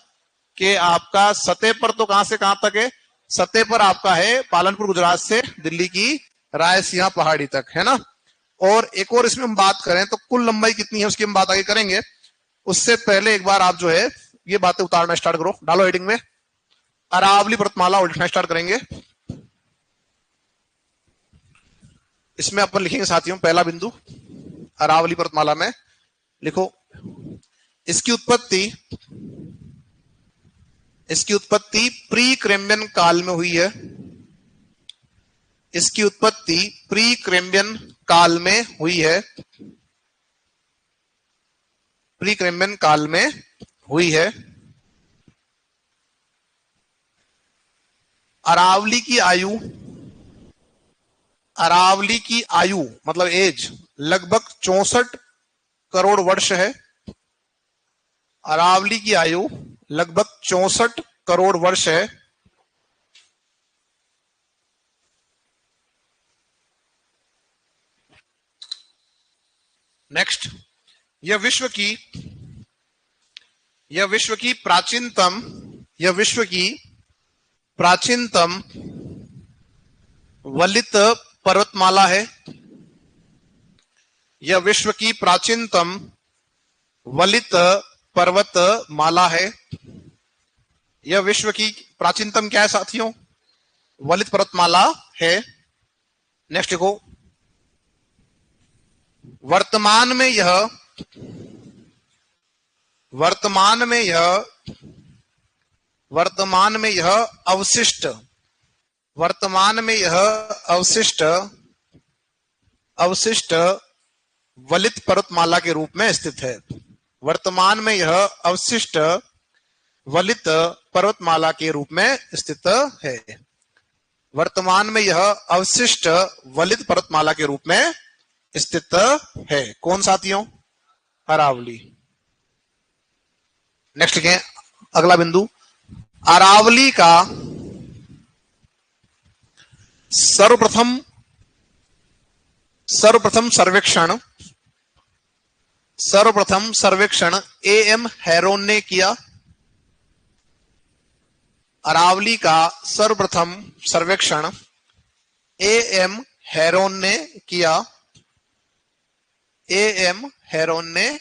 कि आपका सतह पर तो कहां से कहां तक है? सतह पर आपका है पालनपुर गुजरात से दिल्ली की रायसीहा पहाड़ी तक, है ना। और एक और इसमें हम बात करें तो कुल लंबाई कितनी है उसकी हम बात आगे करेंगे। उससे पहले एक बार आप जो है ये बातें उतारना स्टार्ट करो, डालो हेडिंग में अरावली पर्वतमाला और लिखना स्टार्ट करेंगे। इसमें अपन लिखेंगे साथियों, पहला बिंदु अरावली पर्वतमाला में लिखो, इसकी उत्पत्ति प्री क्रेम्बियन काल में हुई है। इसकी उत्पत्ति प्री क्रेम्बियन काल में हुई है। प्री क्रेम्बियन काल में हुई है। अरावली की आयु मतलब एज लगभग 64 करोड़ वर्ष है। अरावली की आयु लगभग 64 करोड़ वर्ष है। नेक्स्ट, यह विश्व की प्राचीनतम वलित पर्वतमाला है। यह विश्व की प्राचीनतम वलित पर्वतमाला है। यह विश्व की प्राचीनतम क्या है साथियों? वलित पर्वतमाला है। नेक्स्ट देखो, वर्तमान में अवशिष्ट वलित पर्वतमाला के रूप में स्थित है। वर्तमान में यह अवशिष्ट वलित पर्वतमाला के रूप में स्थित है। वर्तमान में यह अवशिष्ट वलित पर्वतमाला के रूप में स्थित है। कौन साथियों? अरावली। नेक्स्ट लिखें अगला बिंदु, अरावली का सर्वप्रथम सर्वेक्षण एएम हेरोन ने किया। अरावली का सर्वप्रथम सर्वेक्षण एएम हेरोन ने किया। एएम हेरोन ने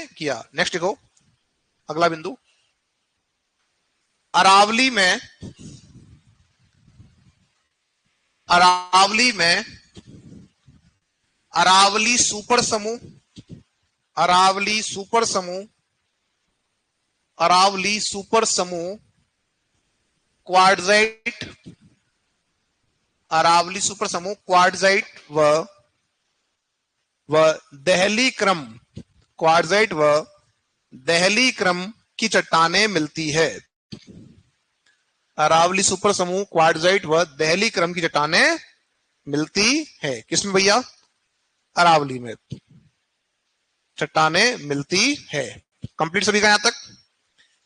किया। नेक्स्ट देखो अगला बिंदु, अरावली सुपर समूह क्वार्टजाइट व दहली क्रम की चट्टानें मिलती है। अरावली सुपर समूह क्वार्टजाइट व दहली क्रम की चट्टानें मिलती है। किसमें भैया? अरावली में चट्टानें मिलती है। कंप्लीट सभी का यहां तक?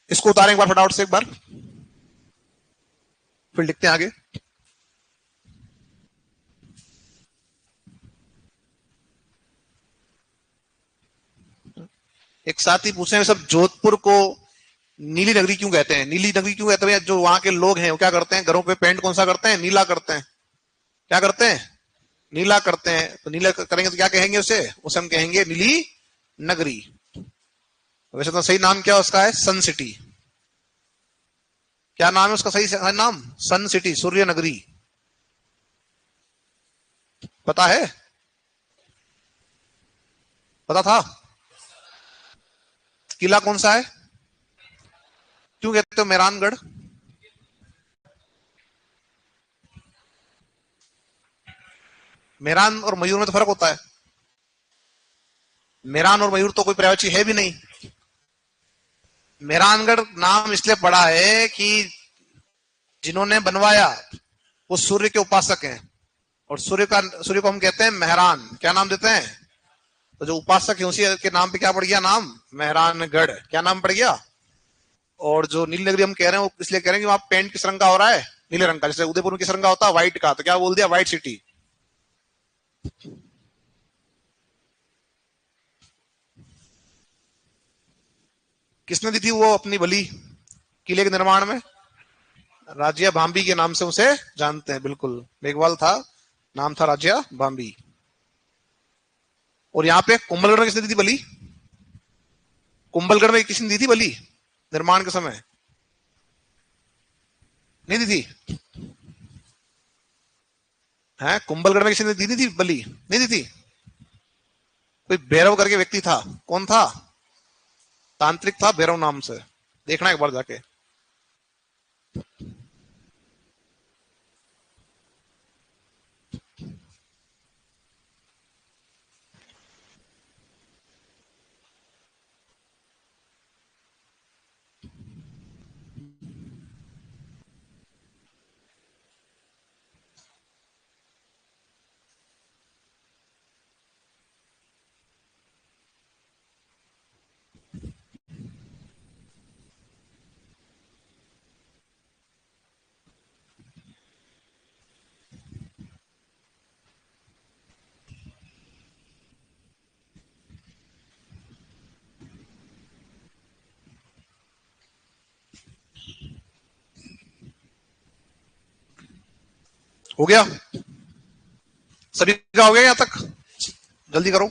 इसको उतारें एक बार फटाफट से, एक बार फिर लिखते हैं आगे। एक साथी पूछे सब, जोधपुर को नीली नगरी क्यों कहते हैं? नीली नगरी क्यों कहते हैं? जो वहां के लोग हैं वो क्या करते हैं? घरों पे पेंट कौन सा करते हैं? नीला करते हैं। क्या करते हैं? नीला करते हैं। तो नीला करेंगे तो क्या कहेंगे उसे हम कहेंगे नीली नगरी। वैसे तो सही नाम क्या उसका है? सन सिटी। क्या नाम है उसका सही नाम? सन सिटी, सूर्य नगरी। पता है? पता था? किला कौन सा है? क्यों कहते हो मेहरानगढ़? मेहरान और मयूर में तो फर्क होता है। मेहरान और मयूर तो कोई पर्यायवाची है भी नहीं। मेहरानगढ़ नाम इसलिए पड़ा है कि जिन्होंने बनवाया वो सूर्य के उपासक हैं, और सूर्य को हम कहते हैं मेहरान। क्या नाम देते हैं? तो जो उपासक है उसी के नाम पे क्या पड़ गया नाम? मेहरानगढ़। क्या नाम पड़ गया? और जो नील नगरी हम कह रहे हैं वो इसलिए कह रहे हैं कि वहां पेंट किस रंग का हो रहा है? नीले रंग का। जैसे उदयपुर में किस रंग का होता है? व्हाइट का। तो क्या बोल दिया? White city. किसने दी थी वो अपनी बलि किले के निर्माण में? राजिया भांबी के नाम से उसे जानते हैं। बिल्कुल, मेघवाल था, नाम था राजिया भांबी। और यहाँ पे कुंभलगढ़ में किसने दी थी बलि? कुंभलगढ़ में किसने दी थी बलि निर्माण के समय? नहीं दी थी? है कुंभलगढ़ में किसी ने दी थी बलि? नहीं दी थी। कोई भैरव करके व्यक्ति था। कौन था? तांत्रिक था भैरव नाम से। देखना एक बार जाके। हो गया? सभी का हो गया यहां तक? जल्दी करो।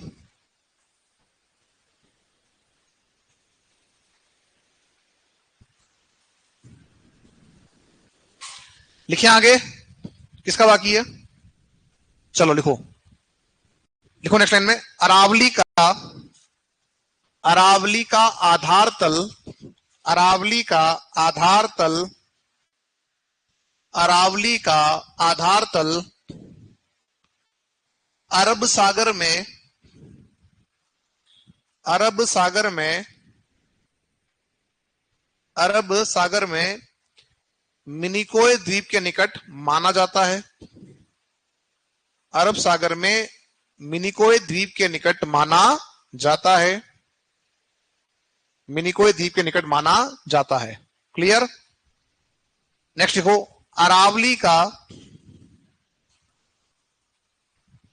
लिखे आगे, किसका बाकी है? चलो लिखो, लिखो नेक्स्ट लाइन में, अरावली का आधार तल, अरावली का आधार तल, अरावली का आधार तल अरब सागर में, अरब सागर में, अरब सागर में मिनिकोय द्वीप के निकट माना जाता है। अरब सागर में मिनिकोय द्वीप के निकट माना जाता है, मिनिकोय द्वीप के निकट माना जाता है। क्लियर? नेक्स्ट देखो, अरावली का,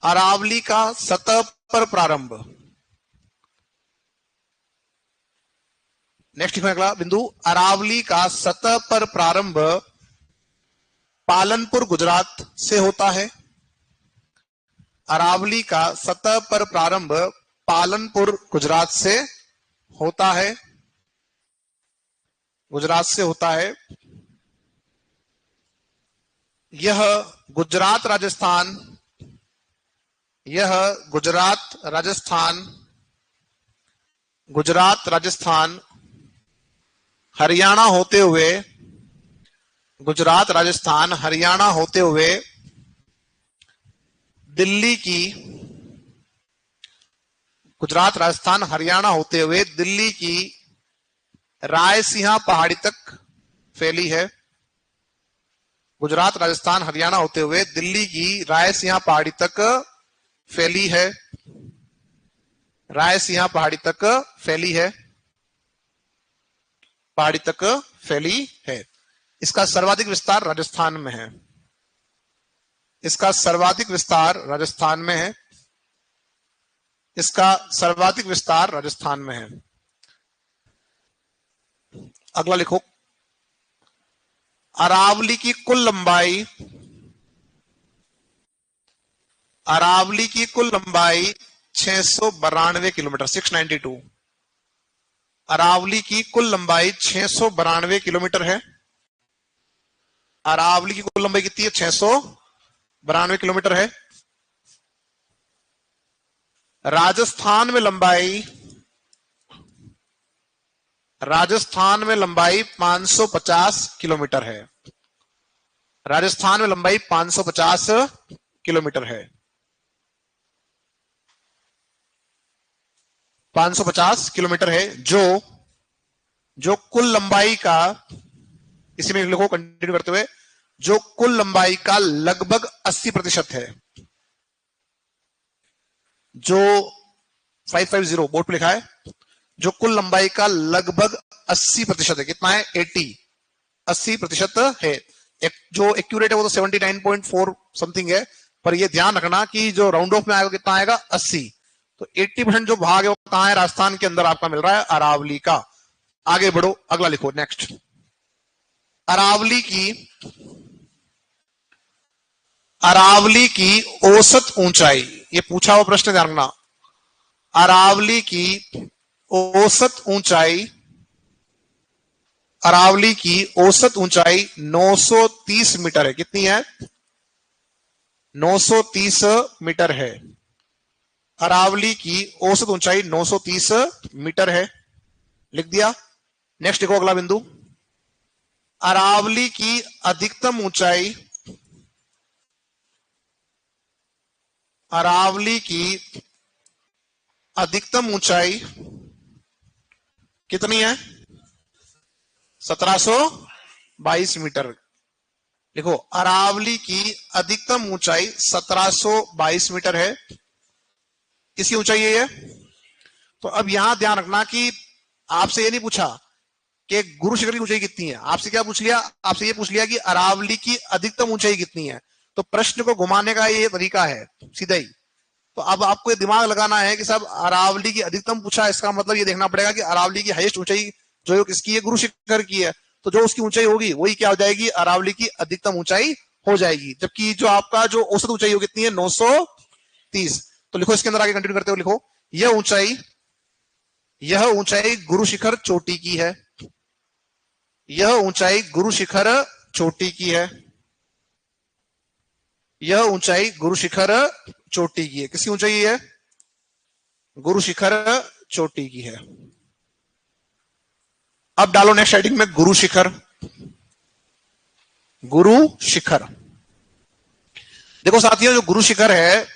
अरावली का सतह पर प्रारंभ। नेक्स्ट लिखो अगला बिंदु, अरावली का सतह पर प्रारंभ पालनपुर गुजरात से होता है। अरावली का सतह पर प्रारंभ पालनपुर गुजरात से होता है, गुजरात से होता है। यह गुजरात राजस्थान, यह गुजरात राजस्थान, गुजरात राजस्थान हरियाणा होते हुए, गुजरात राजस्थान हरियाणा होते हुए दिल्ली की, गुजरात राजस्थान हरियाणा होते हुए दिल्ली की रायसीना पहाड़ी तक फैली है। गुजरात राजस्थान हरियाणा होते हुए दिल्ली की रायसीना पहाड़ी तक फैली है, रायसीना पहाड़ी तक फैली है, पहाड़ी तक फैली है। इसका सर्वाधिक विस्तार राजस्थान में है, इसका सर्वाधिक विस्तार राजस्थान में है, इसका सर्वाधिक विस्तार राजस्थान में है। अगला लिखो, अरावली की कुल लंबाई, अरावली की कुल लंबाई 692 किलोमीटर, 692। अरावली की कुल लंबाई 692 किलोमीटर है। अरावली की कुल लंबाई कितनी है? 692 किलोमीटर है। राजस्थान में लंबाई, राजस्थान में लंबाई 550 किलोमीटर है। राजस्थान में लंबाई 550 किलोमीटर है, 550 किलोमीटर है, जो कुल लंबाई का, इसी में लिखो कंटिन्यू करते हुए, जो कुल लंबाई का लगभग 80% है। जो 550 बोर्ड पे लिखा है, जो कुल लंबाई का लगभग 80% है। कितना है? 80% है। एक जो एक्यूरेट है वो तो 79.4 समथिंग है, पर ये ध्यान रखना कि जो राउंड ऑफ में आएगा कितना आएगा? 80। तो 80% जो भाग है वो कहां है? राजस्थान के अंदर आपका मिल रहा है, अरावली का। आगे बढ़ो, अगला लिखो नेक्स्ट, अरावली की, अरावली की औसत ऊंचाई, ये पूछा हुआ प्रश्न ध्यान रखना। अरावली की औसत ऊंचाई, अरावली की औसत ऊंचाई 930 मीटर है। कितनी है? 930 मीटर है। अरावली की औसत ऊंचाई 930 मीटर है। लिख दिया। नेक्स्ट देखो अगला बिंदु, अरावली की अधिकतम ऊंचाई, अरावली की अधिकतम ऊंचाई कितनी है? 1722 मीटर। देखो, अरावली की अधिकतम ऊंचाई 1722 मीटर है, इसकी ऊंचाई ये है। तो अब यहां ध्यान रखना कि आपसे ये नहीं पूछा कि गुरु शिखर की ऊंचाई कितनी है, आपसे क्या पूछ लिया? आपसे ये पूछ लिया कि अरावली की अधिकतम ऊंचाई कितनी है। तो प्रश्न को घुमाने का ये तरीका है सीधा ही। तो अब आपको ये दिमाग लगाना है कि साहब अरावली की अधिकतम पूछा, इसका मतलब ये देखना पड़ेगा कि अरावली की हाईएस्ट ऊंचाई जो है किसकी है? गुरु शिखर की है। तो जो उसकी ऊंचाई होगी वही क्या हो जाएगी, अरावली की अधिकतम ऊंचाई हो जाएगी। जबकि जो आपका जो औसत ऊंचाई होगी कितनी है, 930। तो लिखो इसके अंदर आगे कंटिन्यू करते हो, लिखो यह ऊंचाई गुरु शिखर चोटी की है। यह ऊंचाई गुरु शिखर चोटी की है। यह ऊंचाई गुरु शिखर चोटी की है। किसकी ऊंचाई है, गुरु शिखर चोटी की है। अब डालो नेक्स्ट हेडिंग में गुरु शिखर। गुरु शिखर, देखो साथियों, जो गुरु शिखर है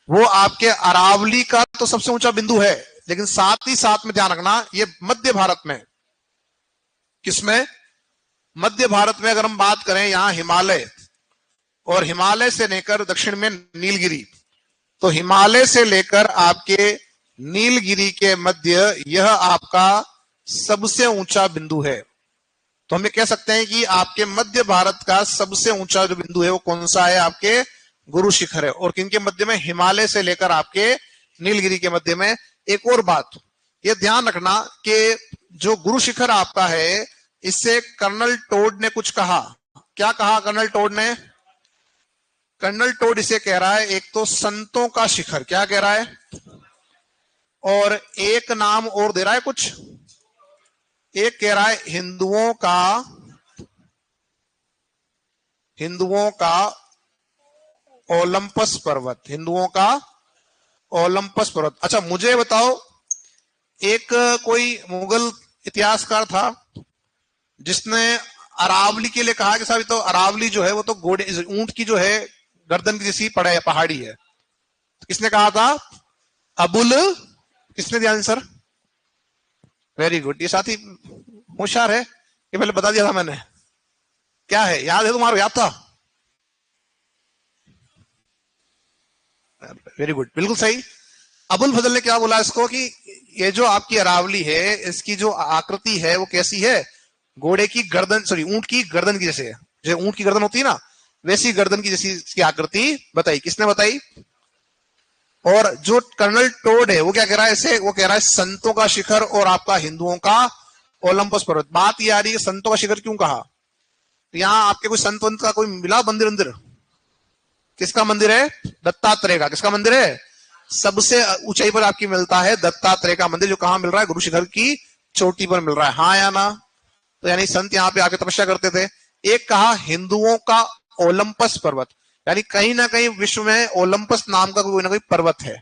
वो आपके अरावली का तो सबसे ऊंचा बिंदु है, लेकिन साथ ही साथ में ध्यान रखना ये मध्य भारत में, किसमें, मध्य भारत में अगर हम बात करें, यहां हिमालय और हिमालय से लेकर दक्षिण में नीलगिरी, तो हिमालय से लेकर आपके नीलगिरी के मध्य यह आपका सबसे ऊंचा बिंदु है। तो हम ये कह सकते हैं कि आपके मध्य भारत का सबसे ऊंचा जो बिंदु है वो कौन सा है, आपके गुरु शिखर है। और किनके मध्य में, हिमालय से लेकर आपके नीलगिरी के मध्य में। एक और बात ये ध्यान रखना कि जो गुरु शिखर आपका है, इससे कर्नल टोड ने कुछ कहा। क्या कहा कर्नल टोड ने, कर्नल टोड इसे कह रहा है, एक तो संतों का शिखर, क्या कह रहा है, और एक नाम और दे रहा है कुछ, एक कह रहा है हिंदुओं का ओलंपस पर्वत, हिंदुओं का ओलंपस पर्वत। अच्छा मुझे बताओ, एक कोई मुगल इतिहासकार था जिसने अरावली के लिए कहा कि साहब तो अरावली जो है वो तो घोड़े ऊंट की जो है गर्दन की जैसी पहाड़ी है। तो किसने कहा था, अबुल, किसने दिया आंसर, वेरी गुड, ये साथी होशियार है, ये पहले बता दिया था मैंने। क्या है, याद है तुम्हारा, याद था, वेरी गुड, बिल्कुल सही। अबुल फजल ने क्या बोला इसको कि ये जो आपकी अरावली है इसकी जो आकृति है वो कैसी है, घोड़े की गर्दन, सॉरी ऊंट की गर्दन की जैसे है, जैसे ऊंट की गर्दन होती है ना वैसी गर्दन की जैसी इसकी आकृति बताई। किसने बताई, और जो कर्नल टोड है वो क्या कह रहा है इसे, वो कह रहा है संतों का शिखर और आपका हिंदुओं का ओलंपस पर्वत। बात ये आ रही है संतों का शिखर क्यों कहा, तो यहां आपके कोई संत वंत का कोई मिला मंदिर अंदर, किसका मंदिर है, दत्तात्रेय का। किसका मंदिर है, सबसे ऊंचाई पर आपकी मिलता है दत्तात्रेय का मंदिर, जो कहां मिल रहा है, गुरु शिखर की चोटी पर मिल रहा है, हाँ या ना। तो यानी संत यहाँ पे आके तपस्या करते थे। एक कहा हिंदुओं का ओलंपस पर्वत, यानी कहीं ना कहीं विश्व में ओलंपस नाम का कोई ना कोई पर्वत है।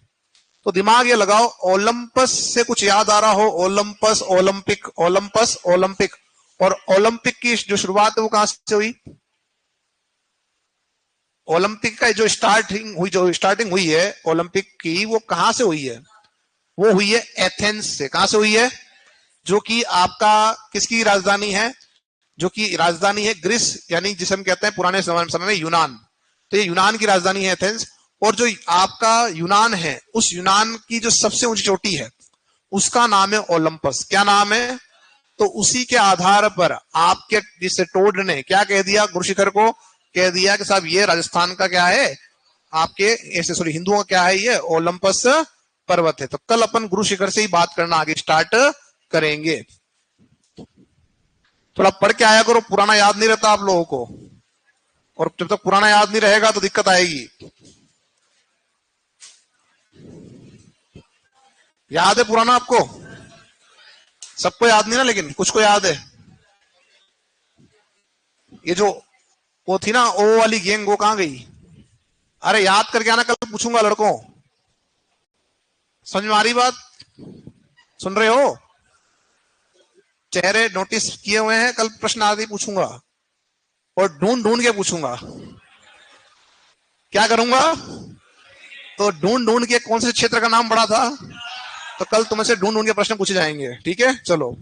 तो दिमाग ये लगाओ, ओलंपस से कुछ याद आ रहा हो, ओलंपस, ओलंपिक, ओलंपस, ओलंपिक, और ओलंपिक की जो शुरुआत है वो कहां से हुई, ओलंपिक का जो स्टार्टिंग हुई है ओलंपिक की, वो कहां से हुई है, वो हुई है एथेंस से। कहां से हुई है, जो कि आपका किसकी राजधानी है, जो कि राजधानी है ग्रीस, यानी जिसे हम कहते हैं पुराने समय में यूनान। तो ये यूनान की राजधानी है एथेंस, और जो आपका यूनान है उस यूनान की जो सबसे ऊंची चोटी है उसका नाम है ओलंपस। क्या नाम है, तो उसी के आधार पर आपके जिसे टोड ने क्या कह दिया, गुरु शिखर को कह दिया कि साहब ये राजस्थान का क्या है, आपके ऐसे सॉरी हिंदुओं का क्या है, ये ओलंपस पर्वत है। तो कल अपन गुरु शिखर से ही बात करना आगे स्टार्ट करेंगे। थोड़ा पढ़ के आया करो, पुराना याद नहीं रहता आप लोगों को, और जब तक पुराना याद नहीं रहेगा तो दिक्कत आएगी। याद है पुराना आपको, सबको याद नहीं ना, लेकिन कुछ को याद है। ये जो वो थी ना ओ वाली गैंग, वो कहां गई, अरे याद करके आना, कल पूछूंगा लड़कों। समझ में आ रही बात, सुन रहे हो, चेहरे नोटिस किए हुए हैं, कल प्रश्न आदि पूछूंगा और ढूंढ ढूंढ के पूछूंगा। क्या करूंगा, तो ढूंढ ढूंढ के कौन से क्षेत्र का नाम बड़ा था, तो कल तुमसे ढूंढ ढूंढ के प्रश्न पूछे जाएंगे, ठीक है, चलो।